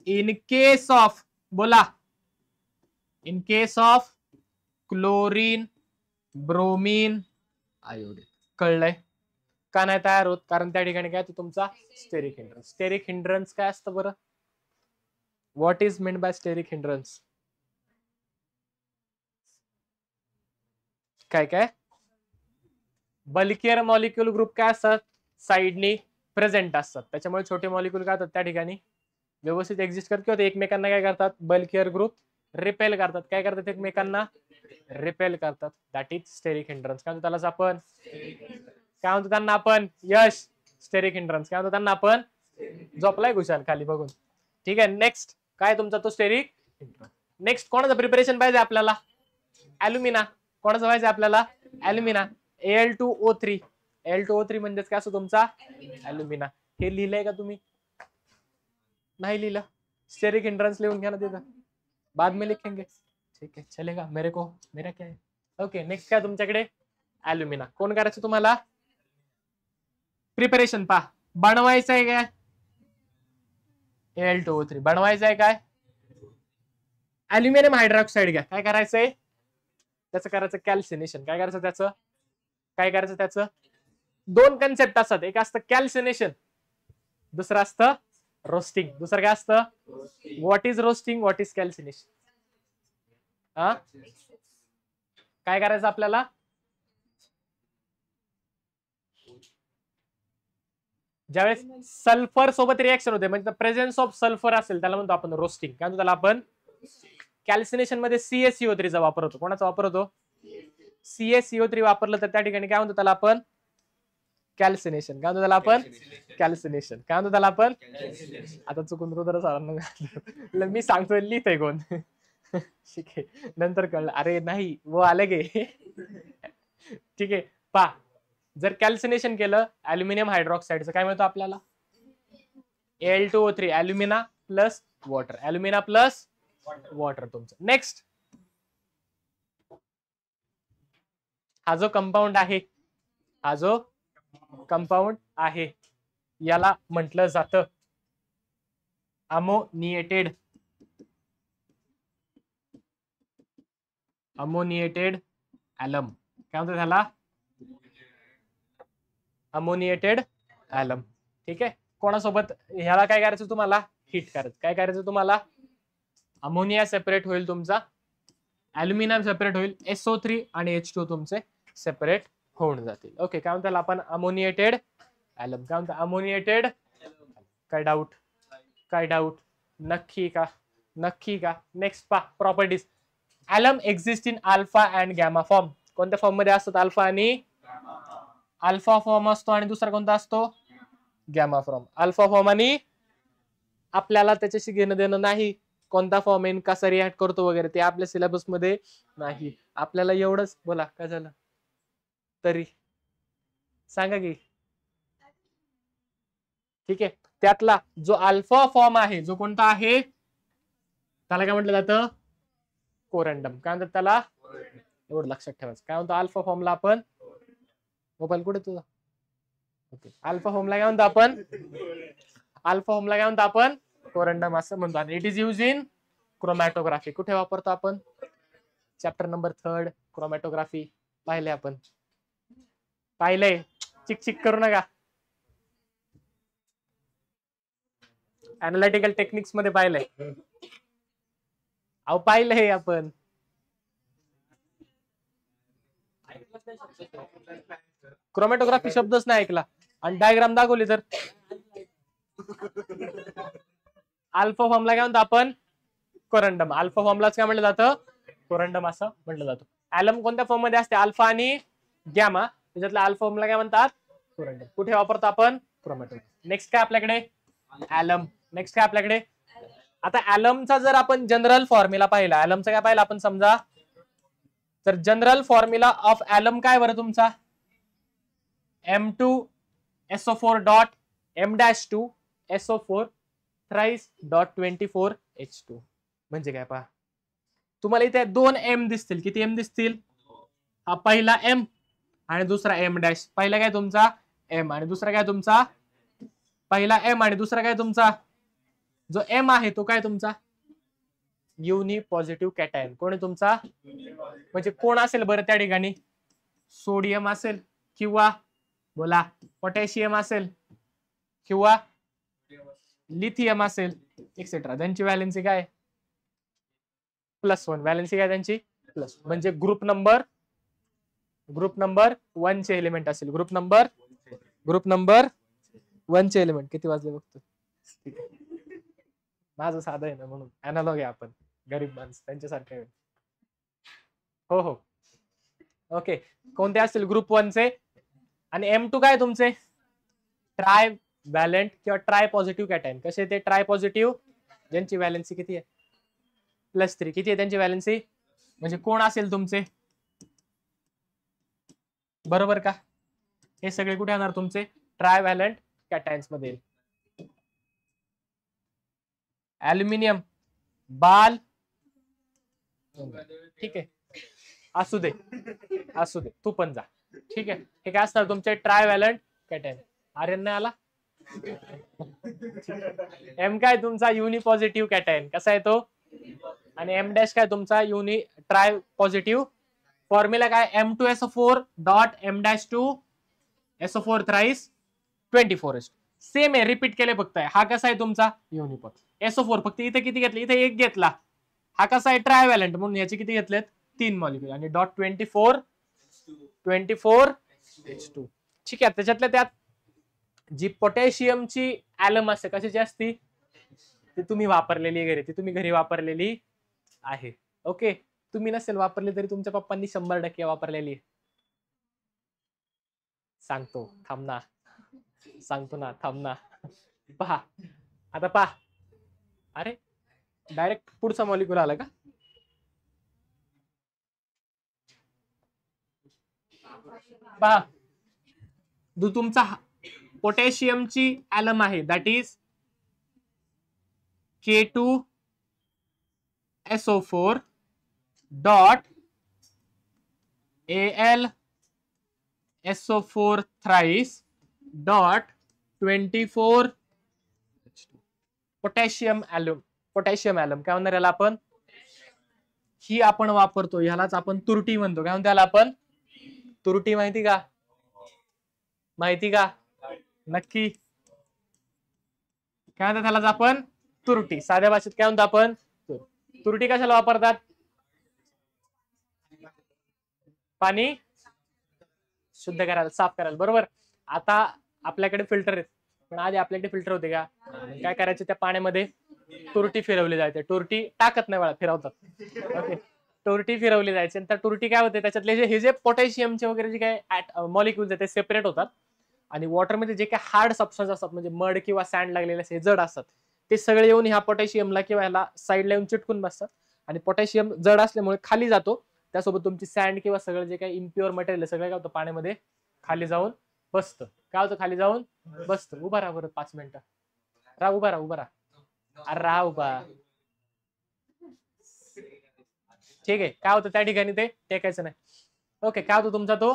in case of, बोला, in case of chlorine, bromine, iodine. कळलंय का नाही तयार होत, कारण त्या ठिकाणी काय तुमचा स्टेरिक हिंड्रन्स. स्टेरिक हिंड्रन्स काय असतं बरं, what is meant by steric hindrance, काय काय, बल्कियर मॉलिक्यूल ग्रुप काय असतात, साइडनी प्रेझेंट असतात, त्याच्यामुळे छोटे मॉलिक्यूल काय होतात त्या ठिकाणी व्यवस्थित एक्झिस्ट करतात किंवा एकमेकांना काय करतात, बल्कियर ग्रुप रिपेल करतात. काय करतात, एकमेकांना रिपेल करतात. That is steric hindrance. काय म्हणतो त्याला आपण, काय म्हणतो त्यांना आपण, यश, स्टेरिक हिंड्रन्स. काय म्हणतो त्यांना आपण, झोपलाय खुशाल खाली बघून. ठीक आहे, नेक्स्ट काय तुमचा तो स्टेरिक हिंड्रन्स. नेक्स्ट कोणाचं प्रिपरेशन पाहिजे आपल्याला, ॲल्युमिना. कोणाचं पाहिजे आपल्याला, ॲल्युमिना. Al2O3. Al2O3 म्हणजेच काय असतो तुमचा, ॲल्युमिना. हे लिहिलंय का तुम्ही, नाही लिहिलं, स्टेरिक हिंड्रन्स लिहून घ्या ना तिथं, बाद में लिखेंगे. ठीक है, चलेगा, मेरा क्या है. ओके, नेक्स्ट काय तुमच्याकडे, ॲल्युमिना. कोण करायचं तुम्हाला, प्रिपरेशन पहा, बनवायचं आहे काय, Al2O3 बनवायचं आहे काय, ॲल्युमिनियम हायड्रॉक्साईड घ्या. काय करायचंय त्याचं, करायचं कॅल्सिनेशन. काय करायचं त्याचं, काय करायचं त्याचं, दोन कन्सेप्ट असतात, एक असतं कॅल्सिनेशन, दुसरं असतं रोस्टिंग. दुसरं काय असतं, what is roasting, what is calcination. काय करायचं आपल्याला, ज्यावेळेस सल्फर सोबत रिएक्शन होते, म्हणजे प्रेझेन्स ऑफ सल्फर असेल त्याला म्हणतो आपण रोस्टिंग. काय म्हणतो त्याला आपण, कॅल्सिनेशन मध्ये CaCO3 चा वापर होतो. कोणाचा वापर होतो, CaCO3 वापरलं तर त्या ठिकाणी काय म्हणतो त्याला आपण, कॅल्सिनेशन. काय म्हणतो त्याला आपण, कॅल्सिनेशन. काय म्हणतो त्याला आपण, आता चुकून रुद्र सरांना मी सांगतोय, लिहितंय कोण, ठीक आहे, नंतर कळलं, अरे नाही वो अलग आहे. ठीक आहे, पा, जर कॅल्सिनेशन केलं ॲल्युमिनियम हायड्रॉक्साईडचं काय मिळतं आपल्याला, Al2O3, ॲल्युमिना plus water, ॲल्युमिना plus water तुमचं. नेक्स्ट, हा जो कंपाऊंड आहे, याला म्हटलं जातं अमोनिएटेड ॲलम. काय म्हणतो त्याला, अमोनिएटेड ॲलम. ठीक आहे, कोणासोबत, ह्याला काय करायचं तुम्हाला, हिट करायचं. काय करायचं तुम्हाला, अमोनिया सेपरेट होईल तुमचा, ॲल्युमिनियम सेपरेट होईल, SO3 आणि H2 तुमचे सेपरेट होऊन जातील. ओके, काय म्हणतो आपण, अमोनिएटेड ॲलम. काय म्हणतो, अमोनिएटेड. काय डाऊट, नक्की का. नेक्स्ट पहा, properties. ॲलम exist in alpha and gamma form. कोणत्या फॉर्म मध्ये असतात, अल्फा आणि अल्फा फॉर्म असतो, आणि दुसरा कोणता असतो, गॅमा फॉर्म. अल्फा फॉर्म, आणि आपल्याला त्याच्याशी घेणं देणं नाही, कोणता फॉर्म आहे, कसा रिॲक्ट करतो वगैरे, ते आपल्या सिलेबस मध्ये नाही. आपल्याला एवढंच, बोला काय झालं तरी सांगा की. ठीक आहे, त्यातला जो अल्फा फॉर्म आहे, जो कोणता आहे, त्याला काय म्हटलं जातं, कोरंडम. काय म्हणतात त्याला, एवढं लक्षात ठेवायचं. काय म्हणतो अल्फा फॉर्मला आपण, मोबाईल कुठे तुझा, ओके, अल्फा फॉर्मला काय म्हणतो आपण, कोरंडम असं म्हणतो. आणि it is use in chromatography. कुठे वापरतो आपण, चॅप्टर नंबर 3 क्रोमॅटोग्राफी पाहिले आपण, पाहिलंय, चिक करू नका, अनालिटिकल टेक्निक्स मध्ये पाहिलंय, अहो पाहिलंय आपण. क्रोमॅटोग्राफी शब्दच नाही ऐकला, आणि डायग्राम दाखवली तर अल्फा फॉर्मला काय म्हणतो आपण? कोरंडम. अल्फा फॉर्मलाच काय म्हटलं जातं? कोरंडम असं म्हटलं जातं. ऍलम कोणत्या फॉर्म मध्ये असते? अल्फा आणि गॅमा. त्याच्यातल्या अल्फा फॉर्मला काय म्हणतात? कोरंडम. कुठे वापरतो आपण? क्रोमॅटोन. नेक्स्ट काय आपल्याकडे? ऍलम. नेक्स्ट काय आपल्याकडे? आता ऍलमचा जर आपण जनरल फॉर्म्युला पाहिला, ऍलमचा काय पाहिला आपण समजा, तर जनरल फॉर्म्युला ऑफ ऍलम काय बरं तुमचा? M2SO4 dot M-2 SO4 thrice dot 24H2. म्हणजे काय पहा, तुम्हाला इथे 2 M दिसतील. किती M दिसतील? हा पहिला M आणि दुसरा M-. पहिला काय तुमचा? M आणि दुसरा काय तुमचा? पहिला M आणि दुसरा काय तुमचा? जो M आहे तो काय तुमचा? युनि पॉझिटिव्ह कॅटायन. कोण आहे तुमचा? म्हणजे कोण असेल बरं त्या ठिकाणी? सोडियम असेल किंवा बोला पोटॅशियम असेल किंवा लिथियम असेल एक्सेट्रा. त्यांची व्हॅलेन्सी काय? +1. व्हॅलेन्सी काय त्यांची? प्लस. म्हणजे ग्रुप नंबर 1 चे एलिमेंट असेल. ग्रुप नंबर 1 चे एलिमेंट. किती वाजले बघतो? माझं साधं आहे ना म्हणून अॅनालॉग आहे. आपण गरीब माणसं त्यांच्यासारखे. हो हो ओके. कोणते असतील? ग्रुप 1 चे. आणि M2 काय तुमचे? ट्राय व्हॅलेंट किंवा ट्राय पॉझिटिव्ह कॅटायन. कसे ते? ट्राय पॉझिटिव्ह, ज्यांची व्हॅलेन्सी किती आहे? +3. किती आहे त्यांची व्हॅलेन्सी? म्हणजे कोण असेल तुमचे? बरोबर का? हे सगळे कुठे येणार तुमचे? ट्राय व्हॅलेंट कॅटायन्स मध्ये. ऍल्युमिनियम, बाल, ठीक आहे, असू दे असू दे, तू पण जा. ठीक आहे. हे काय असणार तुमचे? Try व्हॅलेंट cation. आर्यन नाही आला? M काय तुमचा? युनि पॉझिटिव्ह कॅटायन. कसा आहे तो? आणि M- काय तुमचा? युनि ट्राय पॉझिटिव्ह. फॉर्म्युला काय? M2SO4 dot M-2 SO4 thrice 24H. Same आहे, रिपीट केले फक्त. हा कसा आहे तुमचा? युनिपॉझ. SO4 फक्त इथे किती घेतले? इथे 1 घेतला. हा कसा आहे? ट्रायव्हॅलेंट म्हणून याचे किती घेतलेत? 3 मॉलिक्युल. आणि डॉट 24H2. ठीक आहे. त्याच्यातल्या त्यात जी पोटॅशियमची ऍलम असते कशाची असती? ती तुम्ही वापरलेली घरी, ती तुम्ही घरी वापरलेली आहे. ओके. तुम्ही नसेल वापरली तरी तुमच्या पप्पांनी 100% वापरलेली. सांगतो थांब ना, सांगतो ना, थांब ना. पहा आता, पहा. अरे डायरेक्ट पुढचा मॉलिक्युल आला का? पहा, जो तुमचा पोटॅशियमची ऍलम आहे that is K2SO4 dot AlSO4 thrice dot 24 potassium alum. Potassium alum काय म्हणणार याला आपण? ही आपण वापरतो, ह्यालाच आपण तुरटी म्हणतो. काय म्हणतो याला आपण? तुरटी. माहिती का? माहिती का? नक्की. काय म्हणतात त्यालाच आपण? तुरटी. साध्या भाषेत काय म्हणतो आपण? तुरटी. कशाला वापरतात? पाणी शुद्ध करायला, साफ करायला. बरोबर. आता आपल्याकडे फिल्टर आहेत, पण आधी आपल्याकडे फिल्टर होते का? काय करायचे? त्या पाण्यामध्ये तुरटी फिरवली जायचे. तुरटी टाकत नाही, फिरवतात. ओके. तुरटी फिरवली जायची. आणि त्या तुरटी काय होते? त्याच्यातले हे जे पोटॅशियमचे वगैरे जे काय मॉलिक्युल्स आहेत ते सेपरेट होतात. आणि वॉटरमध्ये जे काही हार्ड सबस्टन्स असतात, म्हणजे मड किंवा सँड लागलेले असे जड असतात, ते सगळे येऊन ह्या पोटॅशियमला किंवा ह्याला साईडला येऊन चिटकून बसतात. आणि पोटॅशियम जड असल्यामुळे खाली जातो. त्यासोबत तुमची सँड किंवा सगळं जे काही इम्प्युअर मटेरियल आहे सगळं काय होतं? पाण्यामध्ये खाली जाऊन बसतं. काय होतं? खाली जाऊन बसतं. उभा राहा बरं 5 मिनिटं. राहा, उभा राहा, उभा राहा. अरे राहा उभा. ठीक आहे. काय होतं त्या ठिकाणी? ते टेकायचं नाही. ओके. काय होतं तुमचा? तो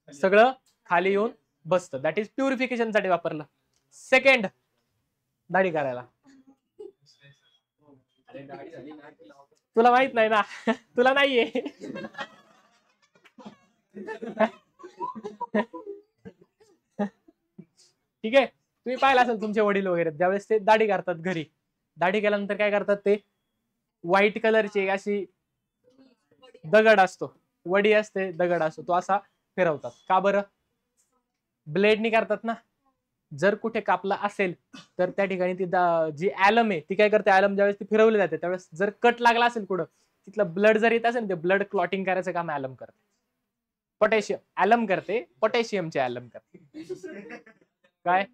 सगळं खाली येऊन बसतं. दॅट इज प्युरिफिकेशन साठी वापरलं. सेकंड, दाढी करायला. तुला माहित नाही ना? तुला नाहीये. ठीक आहे. तुम्ही पाहिलं असेल तुमचे वडील वगैरे ज्यावेळेस ते दाढी करतात घरी, दाढी केल्यानंतर काय करतात? ते व्हाईट कलरची अशी दगड असतो, वडी असते, दगड असतो, तो असा फिरवतात. का बरं? ब्लेडनी करतात ना. जर कुठे कापला असेल तर त्या ठिकाणी ती जी ऍलम आहे ती काय करते, ऍलम ज्यावेळेस ती फिरवली जाते त्यावेळेस जर कट लागला असेल कुठं, तिथलं ब्लड जर येत असेल ते ब्लड क्लॉटिंग करायचं काम ऍलम करते. पोटॅशियम ऍलम करते, पोटॅशियमचे ऍलम करते. काय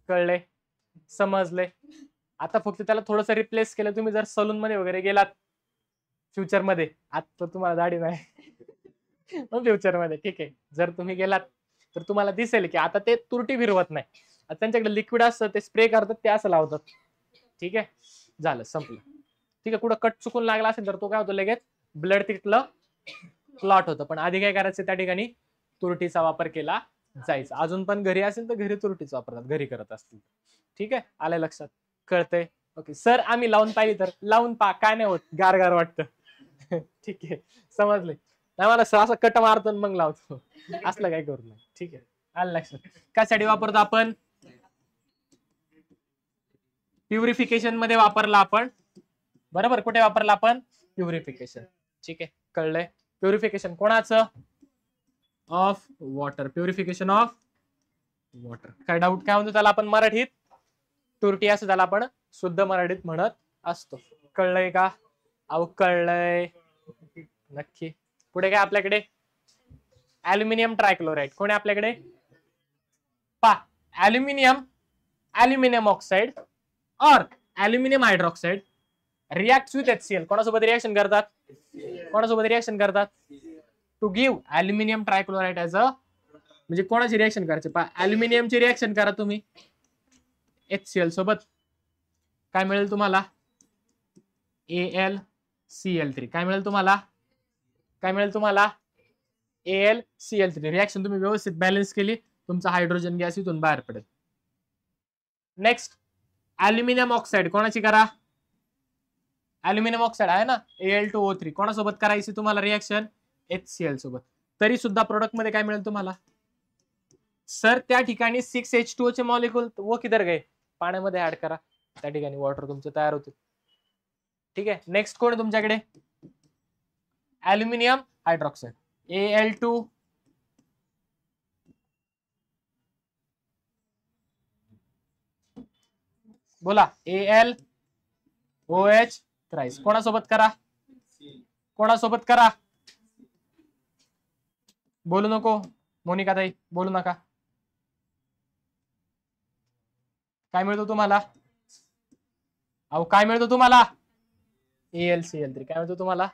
कळले, समजले? आता फक्त त्याला थोडंसं रिप्लेस केलं. तुम्ही जर सलून मध्ये वगैरे गेलात फ्युचर मध्ये, आता तुम्हाला दाढी नाही फ्युचर मध्ये, ठीक आहे, जर तुम्ही गेलात तर तुम्हाला दिसेल की आता ते तुरटी फिरवत नाही, आता त्यांच्याकडे लिक्विड असतं ते स्प्रे करतात, ते असं लावतात. ठीक आहे, झालं, संपलं. ठीक आहे, कुठं कट चुकून लागला असेल तर तो काय होतो, लगेच ब्लड तिथलं क्लॉट होतं. पण आधी काय करायचं, त्या ठिकाणी तुरटीचा वापर केला जायचा. अजून पण घरी असेल तर घरी तुरटीचा वापरतात, घरी करत असतील. ठीक आहे, आलं लक्षात, कळतंय? ओके सर, आम्ही लावून पाहिजे तर लावून पा, काय नाही होत, गार गार वाटतं. ठीक आहे, समजले? नाही मला असं कट मारतो मग लावतो, असलं काय करू नये. ठीक आहे, आलं लक्षात. कशासाठी वापरतो आपण? प्युरिफिकेशन मध्ये वापरला आपण, बरोबर. कुठे वापरला आपण? प्युरिफिकेशन. ठीक आहे, कळलंय? प्युरिफिकेशन कोणाचं? Of water. Purification of water. काय डाऊट काय म्हणतो त्याला आपण मराठीत? तुरटी असं त्याला आपण शुद्ध मराठीत म्हणत असतो. कळलंय का? अहो कळलंय नक्की. पुढे काय आपल्याकडे? Aluminium trichloride. कोण आहे आपल्याकडे? पा ऍल्युमिनियम ऑक्साइड और aluminium hydroxide react with HCl. कोणासोबत रिएक्शन करतात? कोणासोबत रिएक्शन करतात? To give aluminium trichloride as a, म्हणजे कोणाची रिएक्शन करायची? ऍल्युमिनियमची रिएक्शन करा तुम्ही HCl सोबत, काय मिळेल तुम्हाला? AlCl3. काय मिळेल तुम्हाला? काय मिळेल तुम्हाला? AlCl3. रिएक्शन तुम्ही व्यवस्थित बॅलन्स केली, तुमचा हायड्रोजन गॅस इथून बाहेर पडेल. नेक्स्ट ऍल्युमिनियम ऑक्साइड कोणाची करा? ऍल्युमिनियम ऑक्साइड आहे ना, Al2O3. कोणासोबत करायची तुम्हाला रिएक्शन? HCl सोबत. तरी सुद्धा प्रोडक्ट मध्ये काय मिळेल तुम्हाला? सर त्या ठिकाणी 6H2O चे मॉलिक्युल वो किधर गए? पाण्यामध्ये ऍड करा, त्या ठिकाणी वॉटर तुमचं तयार होते. ठीक आहे, नेक्स्ट कोण आहे तुमच्याकडे? ऍल्युमिनियम हायड्रॉक्साइड Al2, बोला, AlOH थ्राइस. कोणासोबत करा? कोणासोबत करा? बोलू नको मोनिका ताई, बोलू नका. काय मिळतो तुम्हाला? अहो काय मिळतो तुम्हाला? AlCl3. काय मिळतो तुम्हाला?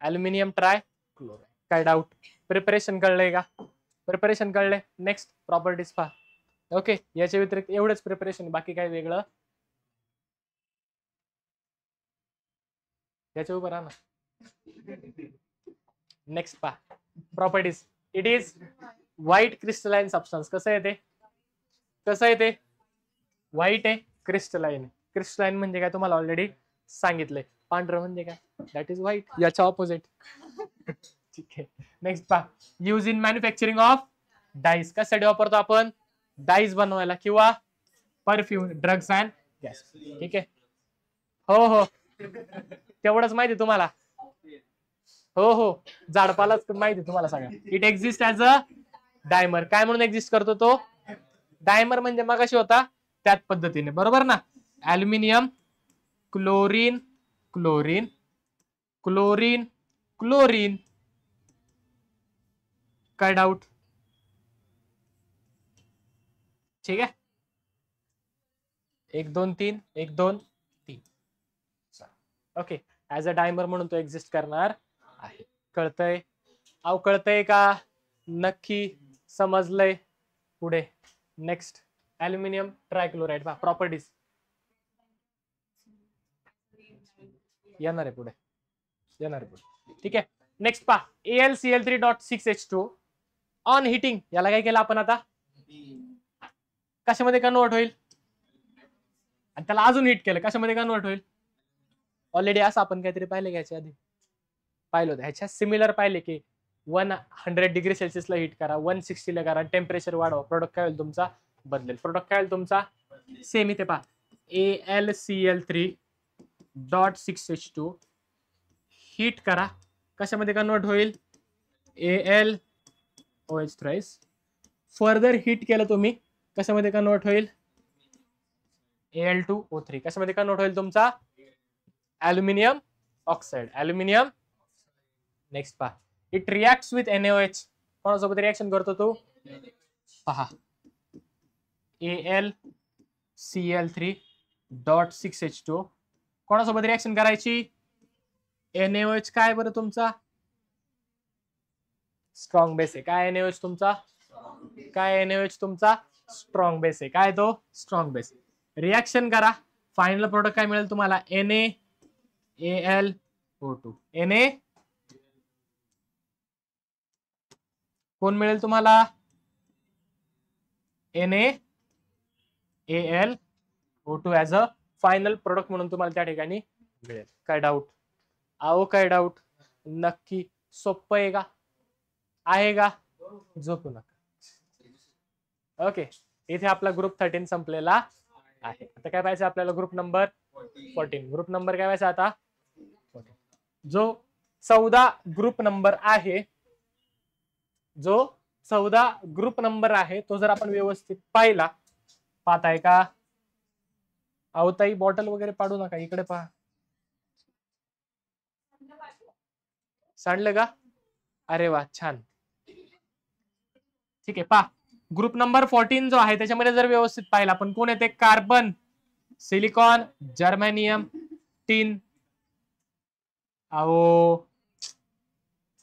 Aluminium trichloride. काय डाऊट? प्रिपरेशन कळलंय का? प्रिपरेशन कळलंय. नेक्स्ट प्रॉपर्टीज पहा. ओके, याच्या व्यतिरिक्त एवढंच प्रिपरेशन, बाकी काय वेगळं? याच्या उभं राहा ना. नेक्स्ट पहा properties. It is white crystalline substance. कसं आहे ते? कसं आहे ते? व्हाईट आहे, क्रिस्टलाइन. क्रिस्टलाइन म्हणजे काय तुम्हाला ऑलरेडी सांगितलंय. पांढरं म्हणजे काय? दॅट इज व्हाईट, याच्या ऑपोजिट. ठीक आहे, नेक्स्ट पहा. Use in manufacturing of dies. कशासाठी वापरतो आपण? डाईज बनवायला किंवा परफ्यूम, ड्रग्स अँड गॅस. ठीक आहे, हो हो, तेवढंच माहिती तुम्हाला? हो हो, झाडपालाच माहिती तुम्हाला सगळं. It exist as a dimer. काय म्हणून एक्झिस्ट करतो तो? डायमर. म्हणजे मगाशी होता त्याच पद्धतीने, बरोबर ना? Aluminium chlorine chlorine chlorine chlorine. काय डाऊट? ठीक आहे, 1 2 3 1 2 3. ओके, ऍज अ डायमर म्हणून तो एक्झिस्ट करणार आहे. कळतंय? अहो कळतंय का? नक्की समजलंय? पुढे नेक्स्ट ऍल्युमिनियम ट्रायक्लोराइड पहा प्रॉपर्टीज. येणार आहे पुढे, येणार आहे पुढे. ठीक आहे, नेक्स्ट पहा. AlCl3.6H2 on heating. याला काय केलं आपण आता? कशामध्ये कन्वर्ट होईल? आणि त्याला अजून हिट केलं, कशामध्ये कन्वर्ट होईल? ऑलरेडी असं आपण काहीतरी पाहिले घ्यायच्या आधी, पाहिलं होतं. ह्याच्या सिमिलर पाहिले की 100 डिग्री सेल्सिअसला हिट करा, 160 ला करा, टेम्परेचर वाढवा, प्रोडक्ट काय होईल तुमचा? बदलेल. प्रोडक्ट काय होईल तुमचा? सेम. इथे पहा, AlCl3.6H2 हीट करा, कशामध्ये कन्वर्ट होईल? AlOH थ्राइस फर्दर हिट केलं तुम्ही कशामध्ये कन्वर्ट होईल, Al2O3 कशामध्ये कन्वर्ट होईल तुमचा, अल्युमिनियम ऑक्साइड, अल्युमिनियम. नेक्स्ट पहा, इट रिॲक्ट्स विथ NaOH, कोणासोबत रिॲक्शन करतो तो, पहा AlCl3.6H2, कोणासोबत रिॲक्शन करायची, NaOH काय बरं तुमचा, स्ट्रॉंग बेस आहे. काय NaOH तुमचा, काय NaOH तुमचा स्ट्रॉंग बेस आहे. काय तो स्ट्रॉंग बेस. रिॲक्शन करा, फायनल प्रोडक्ट काय मिळेल तुम्हाला, NaAlO2. Na कोण मिळेल तुम्हाला, NaAlO2 as a final product म्हणून तुम्हाला त्या ठिकाणी मिळेल. काय डाऊट, आओ काय डाऊट, नक्की सोपं आहे का, आहे का, झोपू नका. ओके, इथे आपला ग्रुप 13 संपलेला आहे. आता काय पाहिजे आपल्याला, ग्रुप नंबर 14. ग्रुप नंबर काय पाहिजे आता, 14. जो 14 ग्रुप नंबर आहे, जो 14 ग्रुप नंबर आहे तो जर आपण व्यवस्थित पाहिला, पाहताय का, आवताई बॉटल वगैरे पाडू नका, इकडे पहा, सांडलं का, अरे वा छान, ठीक आहे. पहा ग्रुप नंबर 14 जो आहे त्याच्यामध्ये जर व्यवस्थित पाहिला आपण, कोण येते, कार्बन, सिलिकॉन, जर्मेनियम, टीन, आओ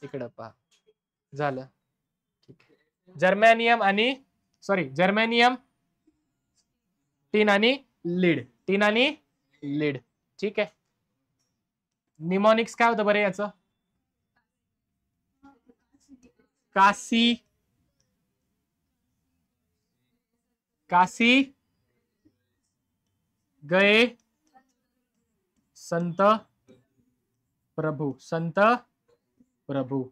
इकडं पहा, झालं, ठीक आहे. जर्मेनियम आणि जर्मेनियम, टीन आणि लीड, टीन आणि लीड, ठीक आहे. निमॉनिक्स काय होतं बरं याचं, कासी, काशी गए संत प्रभु, संत प्रभु,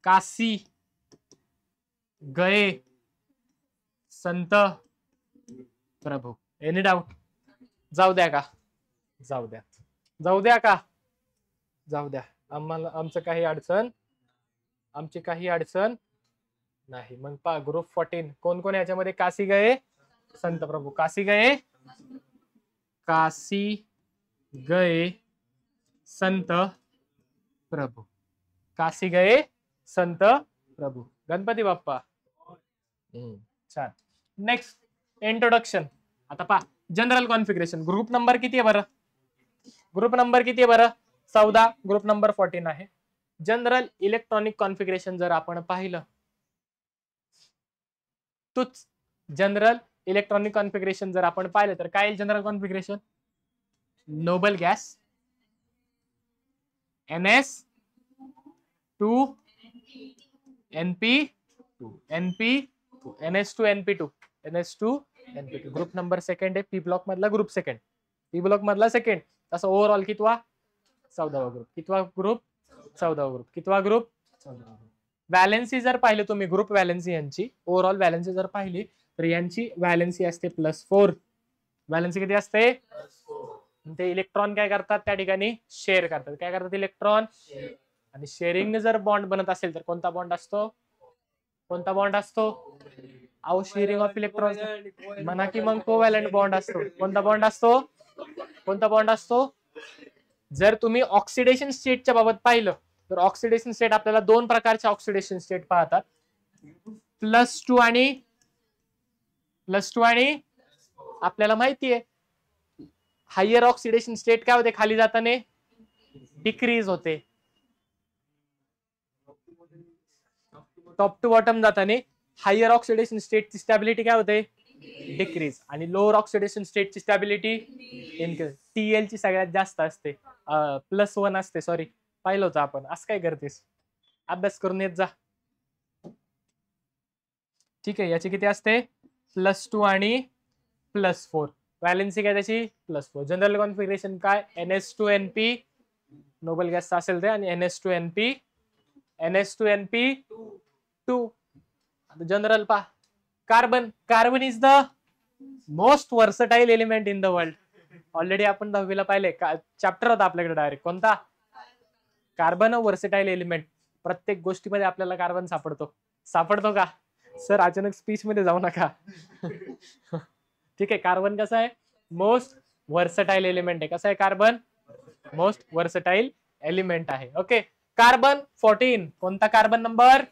काशी गए संत प्रभु. एनी डाऊट, जाऊ द्या का, जाऊ द्या, जाऊ द्या का, जाऊ द्या, आम्हाला आमचं काही अडचण, आमची काही अडचण नाही. मग पहा ग्रुप 14 कोण कोण याच्यामध्ये, काशी गए संत प्रभु, काशी गए, काशी गए संत प्रभु, काशी गए संत प्रभु, गणपती बाप्पा. छान. Next introduction. आता पहा जनरल कॉन्फिगरेशन. ग्रुप नंबर किती आहे बरं, ग्रुप नंबर किती आहे बरं, 14, ग्रुप नंबर 14 आहे. जनरल इलेक्ट्रॉनिक कॉन्फिगरेशन जर आपण पाहिलं, तोच जनरल इलेक्ट्रॉनिक कॉन्फिगरेशन जर आपण पाहिलं तर काय general configuration, noble gas NS2 NP2 NP2 NS2 NP2 NS2 NP2. Group number second आहे, पी ब्लॉक मधला ग्रुप सेकंड, पी ब्लॉक मधला सेकंड. तसं ओव्हरऑल कितवा, 14वा ग्रुप, कितवा ग्रुप, 14वा ग्रुप, कितवा ग्रुप, 14वा ग्रुप. व्हॅलेन्सी जर पाहिली तुम्ही, ग्रुप व्हॅलेन्सी यांची ओव्हरऑल व्हॅलेन्सी जर पाहिली तर यांची व्हॅलेन्सी असते +4. व्हॅलेन्सी किती असते, ते इलेक्ट्रॉन काय करतात त्या ठिकाणी, शेअर करतात. काय करतात, इलेक्ट्रॉन. आणि शेअरिंग जर बॉन्ड बनत असेल तर कोणता बॉन्ड असतो, कोणता बॉन्ड असतो, आउ शेअरिंग ऑफ इलेक्ट्रॉन म्हणा की मग कोव्हॅलंट बॉन्ड असतो. कोणता बॉन्ड असतो, कोणता बॉन्ड असतो. जर तुम्ही ऑक्सिडेशन स्टेटच्या बाबत पाहिलं तर ऑक्सिडेशन स्टेट आपल्याला 2 प्रकारचे ऑक्सिडेशन स्टेट पाहतात, +2 आणि आपल्याला माहितीये हायर ऑक्सिडेशन स्टेट काय होते, खाली जाताना डिक्रीज होते, टॉप टू बॉटम जाताना हायर ऑक्सिडेशन स्टेटची स्टॅबिलिटी काय होते, डिक्रीज, आणि लोअर ऑक्सिडेशन स्टेटची स्टॅबिलिटी इनक्रीज. TL ची सगळ्यात जास्त असते, +1 असते, सॉरी पाहिलं होतं आपण. असं काय करतेस, अभ्यास करून येत जा, ठीक आहे. याची किती असते, +2 आणि +4. व्हॅलेन्सी काय त्याची, +4. जनरल कॉन्फिगरेशन काय, NS2NP, नोबल गॅस असेल ते, आणि NS2NP2. जनरल पा, carbon, carbon is the most versatile element in the world. Already आपण 10वीला पाहिले, चॅप्टर होता आपल्याकडे डायरेक्ट, कोणता, कार्बन वर्सटाईल एलिमेंट. प्रत्येक गोष्टीमध्ये आपल्याला कार्बन सापडतो, सापडतो का, सर अचानक स्पीच मध्ये जाऊ नका. ठीक आहे, कार्बन कसा आहे? मोस्ट वर्सटाईल एलिमेंट आहे. कसा आहे कार्बन? मोस्ट वर्सटाईल एलिमेंट आहे. ओके, कार्बन 14 कोणता carbon number?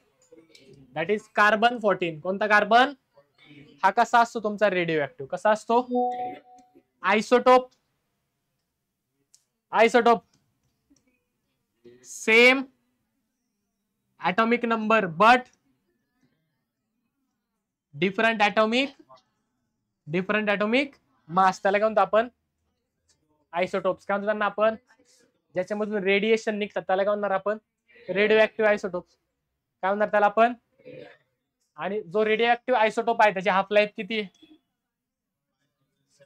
That is carbon 14. कोणता कार्बन? हा कसा असतो तुमचा? Radio active. कसा असतो? Isotope. Isotope same atomic number but different atomic mass. त्याला काय म्हणतो आपण? आयसोटोप्स. काय म्हणतो त्यांना आपण? ज्याच्यामधून रेडिएशन निघतात त्याला काय म्हणणार आपण? Radio active isotopes. काय म्हणणार त्याला आपण? आणि जो रेडिओ ऍक्टिव्ह आयसोटोप आहे त्याची हाफ लाईफ किती?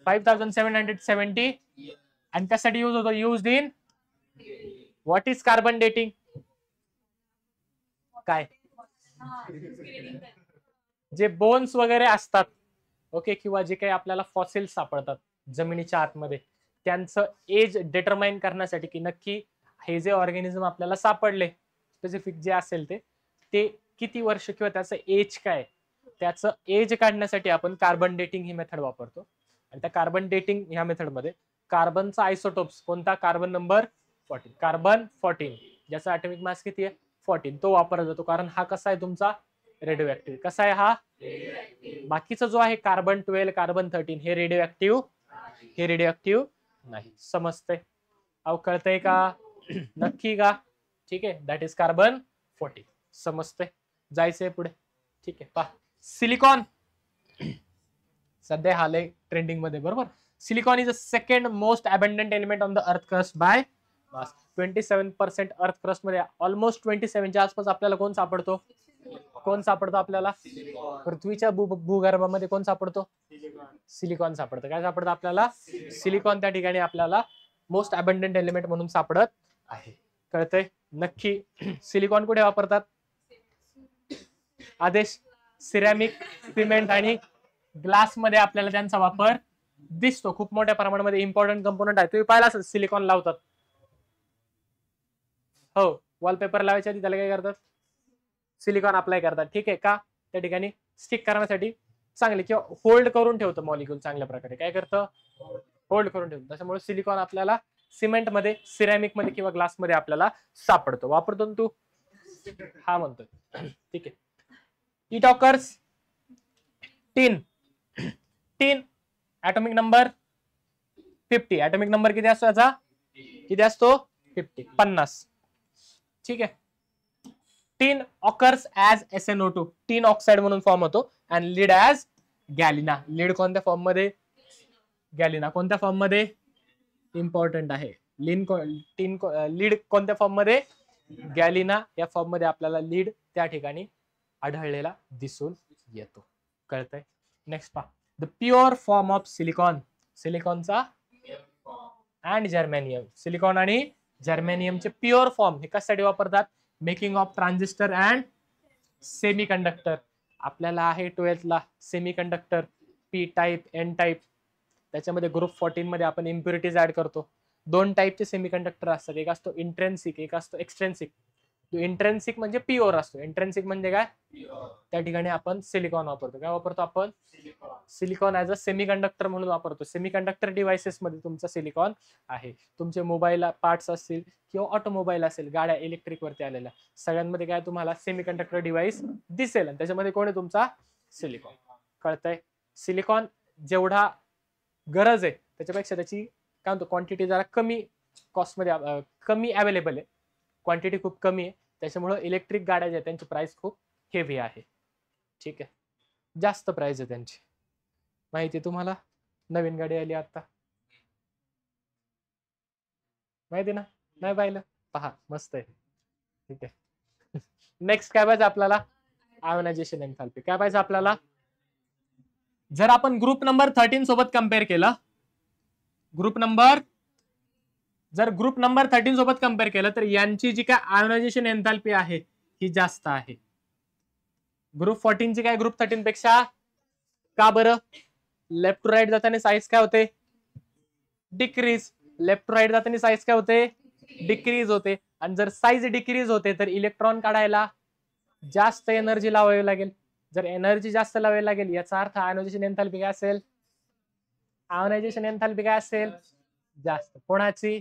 5770. आणि त्यासाठी यूज होतो? Use in what is carbon dating? काय? जे बोन्स वगैरे असतात, ओके, किंवा जे काही आपल्याला फॉसिल्स सापडतात जमिनीच्या आतमध्ये, त्यांचं एज डिटरमाइन करण्यासाठी की नक्की हे जे ऑर्गॅनिझम आपल्याला सापडले स्पेसिफिक जे असेल ते किती वर्ष किंवा त्याचं एज काय, त्याचं एज काढण्यासाठी आपण कार्बन डेटिंग ही मेथड वापरतो. आणि त्या कार्बन डेटिंग ह्या मेथडमध्ये कार्बनचा आयसोटोप्स कोणता? Carbon number 14. कार्बन 14 ज्याचा ॲटॉमिक मास किती आहे? 14. तो वापरला जातो कारण हा कसा आहे तुमचा? Radio active. कसा आहे हा? बाकीचा जो आहे कार्बन 12, कार्बन 13 हे रेडिओ ऍक्टिव्ह, हे रेडिओ ऍक्टिव्ह नाही. समजतंय? अहो कळतंय का? नक्की का? ठीक आहे, दॅट इज कार्बन 14. समजतंय? जायचंय पुढे. ठीक आहे, पहा सिलिकॉन सध्या हाले ट्रेंडिंग मध्ये, बरोबर. Silicon is the second most abundant element on the earth crust by mass. 27% earth crust मध्ये, ऑलमोस्ट 27च्या आसपास आपल्याला कोण सापडतो? कोण सापडतो आपल्याला? पृथ्वीच्या भूगर्भामध्ये कोण सापडतो? सिलिकॉन सापडतं. काय सापडतं आपल्याला? सिलिकॉन त्या ठिकाणी आपल्याला मोस्ट अबंडंट एलिमेंट म्हणून सापडत आहे. कळतंय? नक्की सिलिकॉन कुठे वापरतात? आदेश सिरॅमिक, सिमेंट आणि ग्लास मध्ये आपल्याला त्यांचा वापर दिसतो. खूप मोठ्या प्रमाणामध्ये इम्पॉर्टंट कंपोनंट आहे. तुम्ही पाहिला असेल सिलिकॉन लावतात. हो, वॉलपेपर लावायच्या आधी त्याला काय करतात? सिलिकॉन अप्लाय करतात. ठीक आहे का? त्या ठिकाणी स्टिक करण्यासाठी चांगले किंवा होल्ड करून ठेवतं मॉलिक्यूल चांगल्या प्रकारे. काय करतं? होल्ड करून ठेवतं. त्याच्यामुळे सिलिकॉन आपल्याला सिमेंट मध्ये, सिरॅमिक मध्ये किंवा ग्लास मध्ये आपल्याला सापडतो. वापरतो ना तू? हा म्हणतोय. ठीक आहे. It occurs tin. Tin atomic number 50. Atomic number किती असतो याचा? किती असतो? 50. ठीक आहे. Tin occurs as SnO2. Tin oxide म्हणून फॉर्म होतो. आणि लीड ऍज गॅलिना. लीड कोणत्या फॉर्म मध्ये? गॅलिना. कोणत्या फॉर्म मध्ये? इम्पॉर्टंट आहे. लीड कोणत्या फॉर्म मध्ये? गॅलिना या फॉर्म मध्ये आपल्याला लीड त्या ठिकाणी आढळलेला दिसून येतो. कळतंय? नेक्स्ट पहा, the pure form of silicon. सिलिकॉनचा अँड जर्मेनियम. सिलिकॉन आणि जर्मेनियमचे प्युअर फॉर्म हे कशासाठी वापरतात? Making of transistor and semiconductor. आपल्याला आहे 12th ला semiconductor, P type, N type. त्याच्यामध्ये ग्रुप 14 मध्ये आपण इम्प्युरिटीज ऍड करतो. 2 टाईपचे सेमी कंडक्टर असतात. एक असतो इंट्रेन्सिक, एक असतो एक्सट्रेन्सिक. तो इंट्रेन्सिक म्हणजे प्युअर असतो. इंट्रेन्सिक म्हणजे काय? त्या ठिकाणी आपण सिलिकॉन वापरतो. काय वापरतो आपण? Silicon as a semi conductor म्हणून वापरतो. सेमी कंडक्टर डिव्हाइसेस मध्ये तुमचा सिलिकॉन आहे. तुमचे मोबाईल पार्ट्स असतील किंवा ऑटोमोबाईल असेल, गाड्या इलेक्ट्रिक वरती आलेल्या, सगळ्यांमध्ये काय तुम्हाला सेमी कंडक्टर डिव्हाइस दिसेल आणि त्याच्यामध्ये कोण आहे तुमचा? सिलिकॉन. कळतंय? सिलिकॉन जेवढा गरज आहे त्याच्यापेक्षा त्याची काय म्हणतो क्वांटिटी जरा कमी कॉस्टमध्ये, कमी अवेलेबल आहे. क्वांटिटी खूप कमी आहे. त्याच्यामुळे इलेक्ट्रिक गाड्या ज्या त्यांची प्राइस खूप हेवी आहे. ठीक आहे, जास्त प्राइस आहे त्यांची. माहिती आहे तुम्हाला? नवीन गाडी आली आता, माहिती ना? नाही पाहिलं? पहा, मस्त आहे. ठीक आहे. नेक्स्ट काय पाहिजे आपल्याला? Ionization enthalpy. काय पाहिजे आपल्याला? जर आपण ग्रुप नंबर 13 सोबत कम्पेअर केलं, ग्रुप नंबर 13 सोबत कम्पेअर केलं तर यांची जी काय आयोनायझेशन एन्थाल्पी आहे ही जास्त आहे. ग्रुप 14 ची काय ग्रुप 13 पेक्षा? का बरं? लेफ्ट टू राईट जाताना साईज काय होते? डिक्रीज. लेफ्ट टू राईट जाताना साईज काय होते? डिक्रीज होते. आणि जर साईज डिक्रीज होते तर इलेक्ट्रॉन काढायला जास्त एनर्जी लावावी लागेल. जर एनर्जी जास्त लावायला लागेल याचा अर्थ आयोनायझेशन एंथॅल्पी काय असेल? आयोनायझेशन एंथॅल्पी काय असेल? जास्त. कोणाची?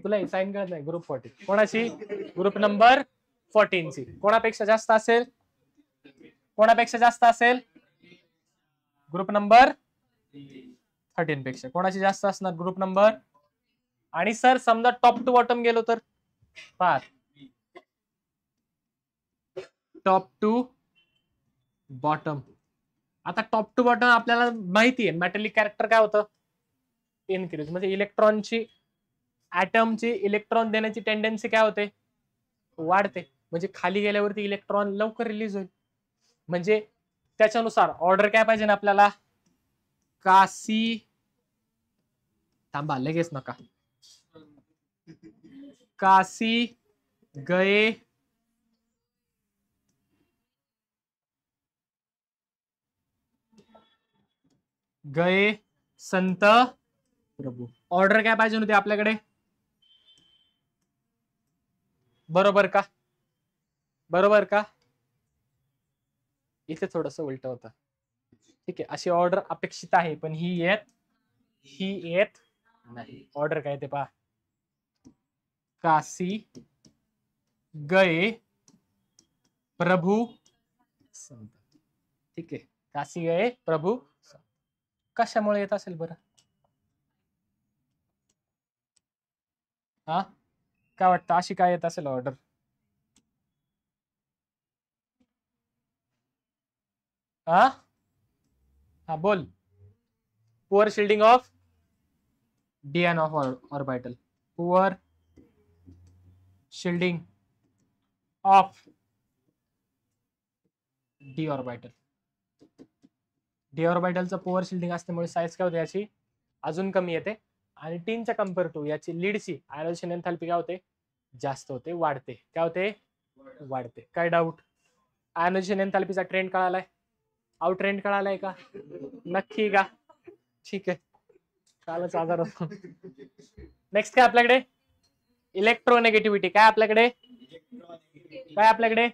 तुला साइन करत नाही. ग्रुप 14 कोणाची? ग्रुप नंबर 14 ची. कोणापेक्षा जास्त असेल? कोणापेक्षा जास्त असेल? ग्रुप नंबर 13 पेक्षा. कोणाची जास्त असणार? Group number. आणि सर समजा टॉप टू बॉटम गेलो तर पहा, टॉप टू बॉटम. आता टॉप टू बॉटम आपल्याला माहिती आहे मेटॅलिक कॅरेक्टर काय होतं? इनक्रीज. म्हणजे इलेक्ट्रॉनची, ऍटमची इलेक्ट्रॉन देण्याची टेंडन्सी काय होते? वाढते. म्हणजे खाली गेल्यावरती इलेक्ट्रॉन लवकर रिलीज होईल. म्हणजे त्याच्यानुसार ऑर्डर काय पाहिजे ना आपल्याला? कासी, थांबा लगेच नका. कासी गए गए संत प्रभू. ऑर्डर काय पाहिजे होते आपल्याकडे? बरोबर का? बरोबर का? इथे थोडस उलट होतं. ठीक आहे, अशी ऑर्डर अपेक्षित आहे, पण ही येत नाही. ऑर्डर काय ते पहा. काशी गए प्रभू संत. ठीक आहे, काशी गए प्रभू. कशामुळे येत असेल बरं? हा, काय वाटतं अशी काय येत असेल ऑर्डर? हा बोल. Poor shielding of d of orbital. Poor shielding of D orbital. D ऑर्बिटलचं पुअर शिल्डिंग असल्यामुळे साईज काय होते याची? अजून कमी येते. आणि टीनच्या कम्पेअर टू याची लीडची आयोनायझेशन एंथॅल्पी काय होते? जास्त होते, वाढते. काय होते? वाढते. काय डाऊट? आयोनायझेशन एंथॅल्पीचा ट्रेंड कळालाय? आउट ट्रेंड कळालाय का? नक्की का? ठीक आहे, कालच आजार होतो. नेक्स्ट काय आपल्याकडे? इलेक्ट्रोनेगेटिव्हिटी. काय आपल्याकडे? काय आपल्याकडे?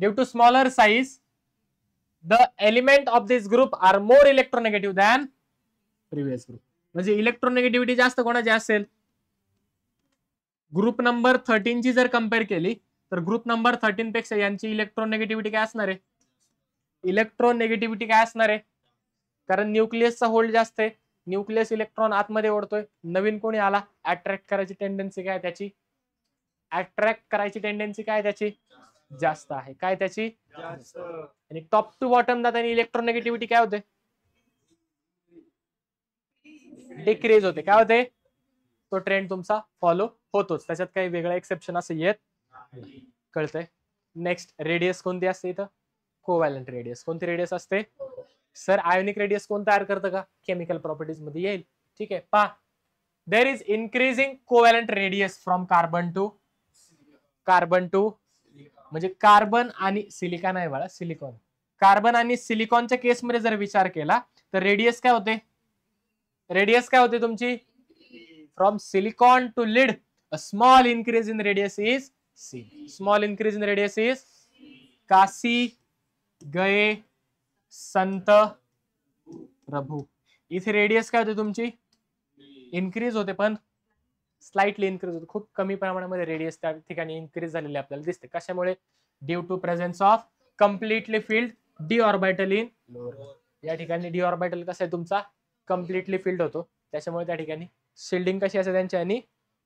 Due to smaller size the element of this group are more electronegative than previous group. म्हणजे इलेक्ट्रोनेगेटिव्हिटी जास्त कोणाची असेल? ग्रुप नंबर 13 ची जर कम्पेअर केली तर ग्रुप नंबर 13 पेक्षा यांची इलेक्ट्रोनेगेटिव्हिटी काय असणार आहे? इलेक्ट्रोनेगेटिव्हिटी काय असणार आहे? कारण न्यूक्लियसचा होल्ड जास्त आहे. न्यूक्लियस इलेक्ट्रॉन आतमध्ये ओढतोय. नवीन कोणी आला, अट्रॅक्ट करायची टेंडन्सी काय त्याची? अट्रॅक्ट करायची टेंडन्सी काय त्याची? जास्त आहे. काय त्याची? जास्त. आणि टॉप टू बॉटमला त्यांनी इलेक्ट्रोनेगेटिव्हिटी काय होते? डिक्रीज होते. काय होते? तो ट्रेंड तुमचा फॉलो होतोच, त्याच्यात काही वेगळं एक्सेप्शन असं येत कळतंय. नेक्स्ट, रेडियस कोणती असते इथं? Covalent radius. कोणती रेडियस असते? सर आयोनिक रेडियस कोण तयार करतं का? केमिकल प्रॉपर्टीज मध्ये येईल. ठीक आहे, पहा. There is increasing covalent radius from carbon to म्हणजे कार्बन आणि सिलिकॉन आहे बाळा, सिलिकॉन. कार्बन आणि सिलिकॉनच्या केसमध्ये जर विचार केला तर रेडियस काय होते? रेडियस काय होते तुमची? From silicon to lead a small increase in radius is C. Small increase in radius is Kashi गए संत प्रभू. इथे रेडियस काय होते तुमची? इन्क्रीज होते, पण स्लाइटली इन्क्रीज होते. खूप कमी प्रमाणामध्ये रेडियस त्या ठिकाणी इन्क्रीज झालेले आपल्याला दिसते. कशामुळे? Due to presence of completely filled d orbital in lower. या ठिकाणी डी ऑर्बिटल कसा आहे तुमचा? कम्प्लिटली फिल्ड होतो. त्याच्यामुळे त्या ठिकाणी शिल्डिंग कशी असते त्यांच्या आणि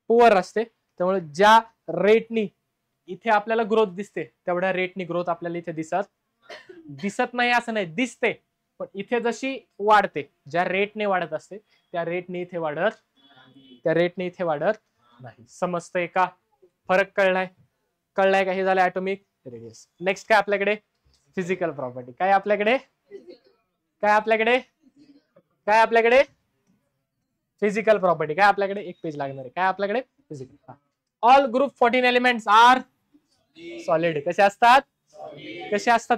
पुअर असते. त्यामुळे ज्या रेटनी इथे आपल्याला ग्रोथ दिसते तेवढ्या रेटनी ग्रोथ आपल्याला इथे दिसत नाही असं नाही, दिसते. पण इथे जशी वाढते, ज्या रेटने वाढत असते त्या रेटने इथे वाढत नाही. समजतंय का? फरक कळलाय का? हे झालं ऍटॉमिक रेडियस. नेक्स्ट काय आपल्याकडे? Physical property. काय आपल्याकडे? Physical property. काय आपल्याकडे? एक पेज लागणार आहे. काय आपल्याकडे? Physical. All group 14 elements are solid. कसे असतात?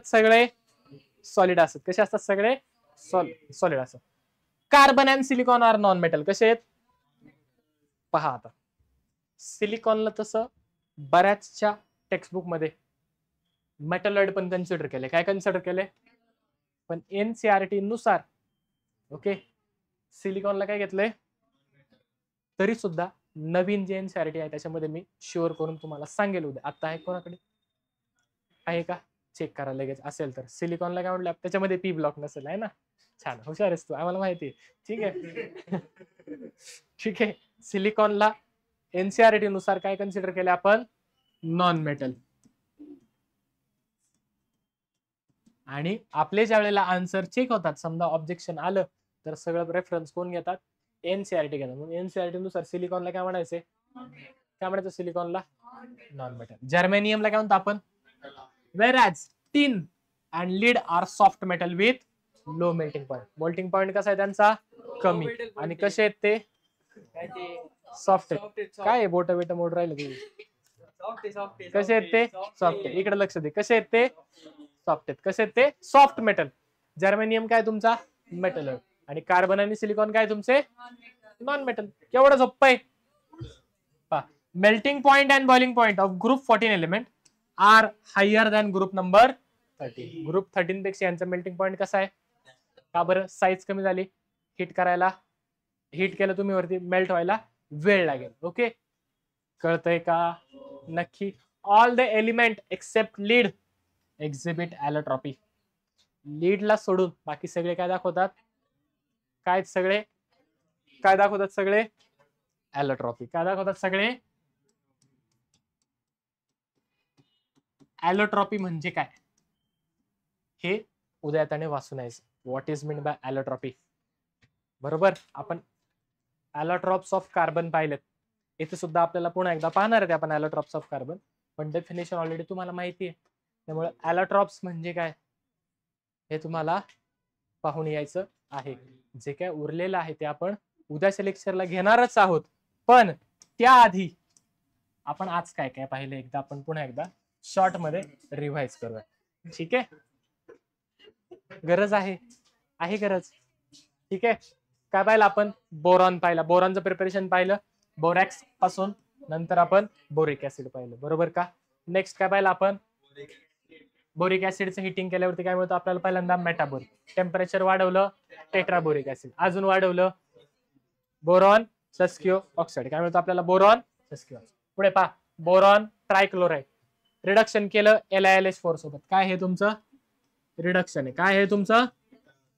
सगळे सॉलिड असतात. कसे असतात? सगळे सॉलिड असतात. Carbon and silicon are non metal. कसे आहेत? पहा आता, सिलिकॉनला तसं बऱ्याचशा टेक्स्टबुक मध्ये मेटलॉइड पण कन्सिडर केले. काय कन्सिडर केले? पण एनसीआरटी नुसार ओके सिलिकॉनला काय घेतलंय? तरी सुद्धा नवीन जे एनसीआरटी आहे त्याच्यामध्ये मी शुअर करून तुम्हाला सांगेल उद्या. आता आहे कोणाकडे? आहे का? चेक करा लगेच. असेल तर सिलिकॉनला काय म्हटलं? त्याच्यामध्ये पी ब्लॉक नसेल, आहे ना? छान, हुशार आहेस तू, आम्हाला माहिती आहे. ठीक आहे. ठीक आहे. सिलिकॉनला एनसीआरटी नुसार काय कन्सिडर केले आपण? Non metal. आणि आपले ज्या वेळेला आन्सर चेक होतात, समजा ऑब्जेक्शन आलं तर सगळं रेफरन्स कोण घेतात? एनसीआरटी घेतात. म्हणून एनसीआरटी नुसार सिलिकॉनला काय म्हणायचे? काय म्हणायचं सिलिकॉनला? Non metal. जर्मेनियमला काय म्हणतो आपण? whereas tin and lead are soft metal with low melting point. Melting point कसा आहे त्यांचा? कमी. आणि कसे आहेत ते? सॉफ्ट आहेत. काय आहे बोट बेट मोड राहिले तुम्ही? कसे आहेत ते? सॉफ्ट आहे. इकडे लक्ष दे. कसे आहेत ते? सॉफ्ट आहेत. कसे आहेत ते? Soft metal. जर्मेनियम काय तुमचा? मेटल. आणि कार्बन आणि सिलिकॉन काय तुमचे? Non metal. केवढं सोपं आहे. Melting point and boiling point of group 14 element are higher than group number 13. Group 13 पेक्षा यांचा मेल्टिंग पॉइंट कसा आहे? का बरं? साईज कमी झाली. हिट करायला, हिट केलं तुम्ही वरती, मेल्ट व्हायला वेळ लागेल. ओके, कळतंय का? नक्की. All the element except lead exhibit allotropy. लीडला सोडून बाकी सगळे काय दाखवतात? काय सगळे काय दाखवतात? सगळे ॲलोट्रॉपी. काय दाखवतात सगळे? ॲलोट्रॉपी म्हणजे काय हे उद्या त्याने वाचून यायचं. What is mean by allotropy? बरोबर. आपण ॲलोट्रॉप्स ऑफ कार्बन पाहिलेत. इथे सुद्धा आपल्याला पुन्हा एकदा पाहणार आहे आपण ॲलोट्रॉप्स ऑफ कार्बन, पण डेफिनेशन ऑलरेडी तुम्हाला माहिती आहे. त्यामुळे ॲलोट्रॉप्स म्हणजे काय हे तुम्हाला पाहून यायचं आहे. जे काय उरलेलं आहे ते आपण उद्याच्या लेक्चरला घेणारच आहोत. पण त्याआधी आपण आज काय काय पाहिलं एकदा आपण पुन्हा एकदा शॉर्ट मध्ये रिव्हाइज करूया. ठीक आहे? गरज आहे गरज. ठीक आहे. काय पाहिलं आपण? बोरॉन पाहिला. बोरॉनचं प्रिपरेशन पाहिलं, बोरॅक्स पासून. नंतर आपण बोरिक ऍसिड पाहिलं. बरोबर का? नेक्स्ट काय पाहिलं आपण? बोरिक ऍसिडचं हिटिंग केल्यावरती काय मिळतं आपल्याला? पहिल्यांदा मेटाबोरिक. टेम्परेचर वाढवलं, टेट्राबोरिक ऍसिड. अजून वाढवलं, बोरॉन सस्किओ ऑक्साईड. काय मिळतं आपल्याला? बोरॉन सस्किओ. पुढे पहा, बोरॉन ट्रायक्लोराइड. रिडक्शन केलं LiLH4 सोबत. काय हे तुमचं? रिडक्शन आहे. काय हे तुमचं?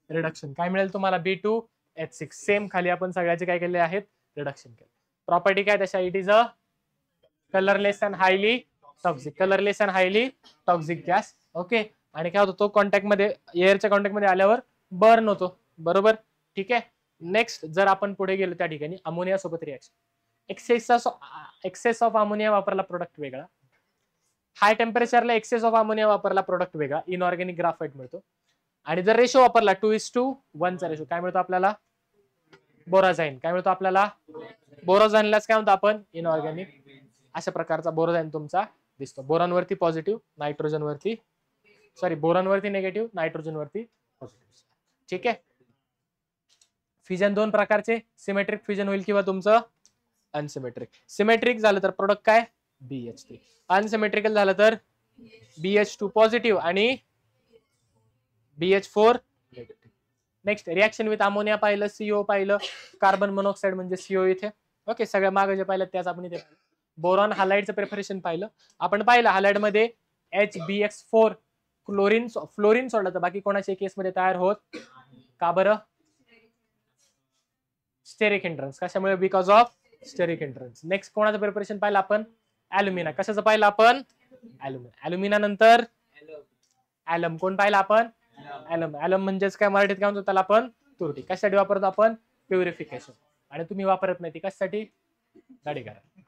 रिडक्शन. काय मिळेल तुम्हाला? B2H6. सेम खाली आपण सगळ्याचे काय केले आहेत? रिडक्शन केलं. प्रॉपर्टी काय त्याच्या? It is a colourless and highly toxic. Colourless and highly toxic gas. Okay. आणि काय होतो? तो कॉन्टॅक्ट मध्ये, एअरच्या कॉन्टॅक्ट मध्ये आल्यावर बर्न होतो. बरोबर. ठीक आहे. नेक्स्ट जर आपण पुढे गेलो त्या ठिकाणी अमोनिया सोबत रिएक्शन. एक्सेस ऑफ अमोनिया वापरला, प्रोडक्ट वेगळा. हाय टेम्परेचरला एक्सेस ऑफ अमोनिया वापरला, प्रोडक्ट वेगळा. इनऑर्गॅनिक ग्राफाइट मिळतो. आणि जर रेशो वापरला 2:1 चा रेशो, काय मिळतो आपल्याला? बोराझाईन. काय मिळतो आपल्याला? बोरोझाईनलाच काय म्हणतो आपण? इनऑर्गॅनिक. अशा प्रकारचा बोरोझाईन तुमचा दिसतो. बोरॉन वरती पॉझिटिव्ह, नायट्रोजन वरती, सॉरी बोरॉन वरती निगेटिव्ह, नायट्रोजन वरती पॉझिटिव्ह. ठीक आहे. फ्युजन दोन प्रकारचे, सिमेट्रिक फ्युजन होईल किंवा तुमचं अनसिमेट्रिक. सिमेट्रिक झालं तर प्रोडक्ट काय? BH3. अनसिमेट्रिकल झालं तर BH2 पॉझिटिव्ह आणि BH4 negative. Next reaction with ammonia पाहिलं, CO पाहिलं, कार्बन मोनॉक्साईड म्हणजे CO इथे. ओके. सगळ्या मागे जे पाहिलं त्याच आपण इथे पाहिलं. बोरॉन हॅलाइडचं प्रिपरेशन पाहिलं आपण. पाहिलं हॅलाइड मध्ये HBX4 क्लोरीन फ्लोरीन सोडलं तर बाकी कोणाच्या केसमध्ये तयार होत? का बरं? Steric hindrance. कशामुळे? Because of steric hindrance. Next कोणाचं प्रिपरेशन पाहिलं आपण? ॲल्युमिना. कशाचं पाहिलं आपण? ॲल्युमिना. ॲल्युमिना नंतर ॲलम. कोण पाहिलं आपण? ॲलम. ॲलम म्हणजेच काय मराठीत काय म्हणतो त्याला आपण? तुरटी. कशासाठी वापरतो आपण? प्युरिफिकेशन. आणि तुम्ही वापरत नाही ती कशासाठी? दाढी करा.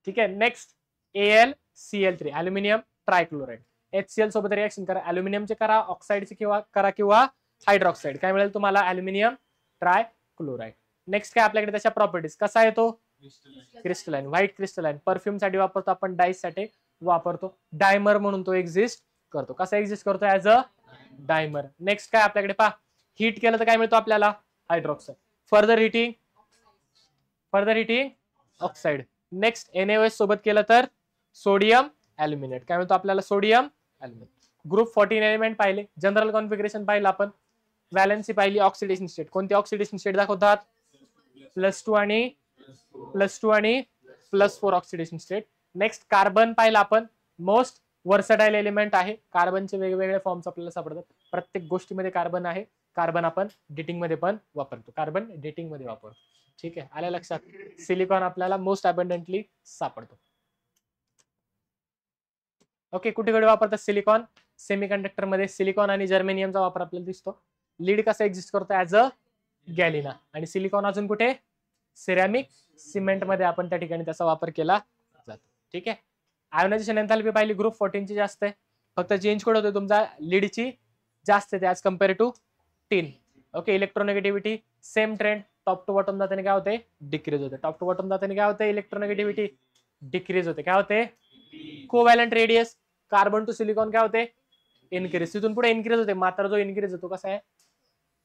ठीक आहे. Next AlCl3 aluminium trichloride. HCl सोबत रिएक्शन करा, ॲल्युमिनियमचे करा, ऑक्साईडचे किंवा हायड्रॉक्साईड. काय मिळेल तुम्हाला? Aluminium trichloride. नेक्स्ट काय आपल्याकडे त्याच्या प्रॉपर्टीज? कसा येतो? क्रिस्टलाइन. White crystalline. परफ्यूम साठी वापरतो आपण, डाईस साठी वापरतो. डायमर म्हणून तो एक्झिस्ट करतो. कसा एक्झिस्ट करतो? As a dimer. नेक्स्ट काय आपल्याकडे पहा, हीट केलं तर काय मिळतो आपल्याला? Hydroxide. Further heating oxide. Next NaOH सोबत केलं तर सोडियम अल्युमिनेट. काय म्हणतो आपल्याला? Sodium aluminate. ग्रुप 14 एलिमेंट पाहिले, जनरल कॉन्फिगरेशन पाहिलं आपण, व्हॅलेन्सी पाहिली, ऑक्सिडेशन स्टेट. कोणती ऑक्सिडेशन स्टेट दाखवतात? +2 आणि +4 ऑक्सिडेशन स्टेट. नेक्स्ट कार्बन पाहिलं आपण, मोस्ट वर्सटाईल एलिमेंट आहे. कार्बनचे वेगवेगळे फॉर्म्स आपल्याला सापडतात, प्रत्येक गोष्टीमध्ये कार्बन आहे. कार्बन आपण डेटिंग मध्ये पण वापरतो, कार्बन डेटिंग मध्ये वापरतो. ठीक आहे, आल्या लक्षात? सिलिकॉन आपल्याला मोस्ट अबंडंटली सापडतो. ओके, कुठे कुठे वापरतात सिलिकॉन? सेमीकंडक्टर मध्ये सिलिकॉन आणि जर्मेनियमचा वापर आपल्याला दिसतो. लीड कसा एक्झिस्ट करतो? As a galena. आणि सिलिकॉन अजून कुठे? सिरॅमिक सिमेंट मध्ये आपण त्या ठिकाणी त्याचा वापर केला जातो. ठीक आहे. आयोनायझेशन एंथॅल्पी पाहिली, ग्रुप 14 ची जास्त आहे, फक्त चेंज कोड होतो तुमचा, लीडची जास्त आहे as compare to tin. Okay, electronegativity same trend, top to bottom जाताना काय होते? डिक्रीज होते. टॉप टू बॉटम जाताना काय होते? इलेक्ट्रोनेगेटिव्हिटी डिक्रीज होते. काय होते? Covalent radius carbon to silicon काय होते? इनक्रीज. तिथून पुढे इनक्रीज होते, मात्र जो इनक्रीज होतो कसा आहे?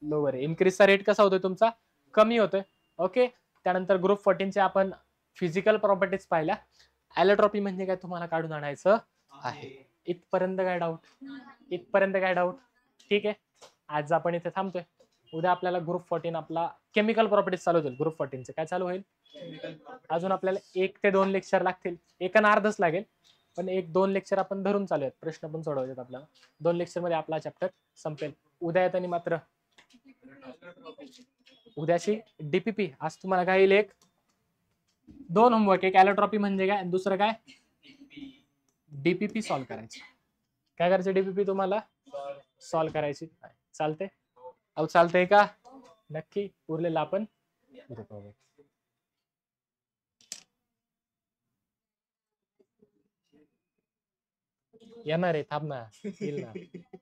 लोअर आहे. इनक्रीजचा रेट कसा होतोय तुमचा? कमी होतोय. ओके, त्यानंतर ग्रुप 14 चे आपण फिजिकल प्रॉपर्टीज पाहिल्या. ॲलोट्रॉपी म्हणजे काय तुम्हाला काढून आणायचं आहे. इथपर्यंत काय डाऊट? इथपर्यंत काय डाऊट? ठीक आहे, आज आपण इथे थांबतोय. उद्या आपल्याला ग्रुप 14 आपला केमिकल प्रॉपर्टीज चालू होईल. ग्रुप 14 चे काय चालू होईल? अजून आपल्याला 1 ते 2 लेक्चर लागतील, 1 आणि अर्धच लागेल, पण 1-2 लेक्चर आपण धरून चालूयात. प्रश्न पण सोडवायचे आपल्याला. 2 लेक्चर मध्ये आपला चॅप्टर संपेल. उद्या येताना मात्र उद्याची डीपीपी. आज तुम्हाला काय येईल? 2 होमवर्क, एक ॲलोट्रॉपी म्हणजे काय आणि दुसरं काय? डीपीपी सॉल्व्ह करायची. काय करायचं? डीपीपी तुम्हाला सॉल्व्ह करायची. चालते? अहो चालतंय का? नक्की. उरलेलं आपण उद्या पाहूया. येणार आहे, थांब ना, येईल ना.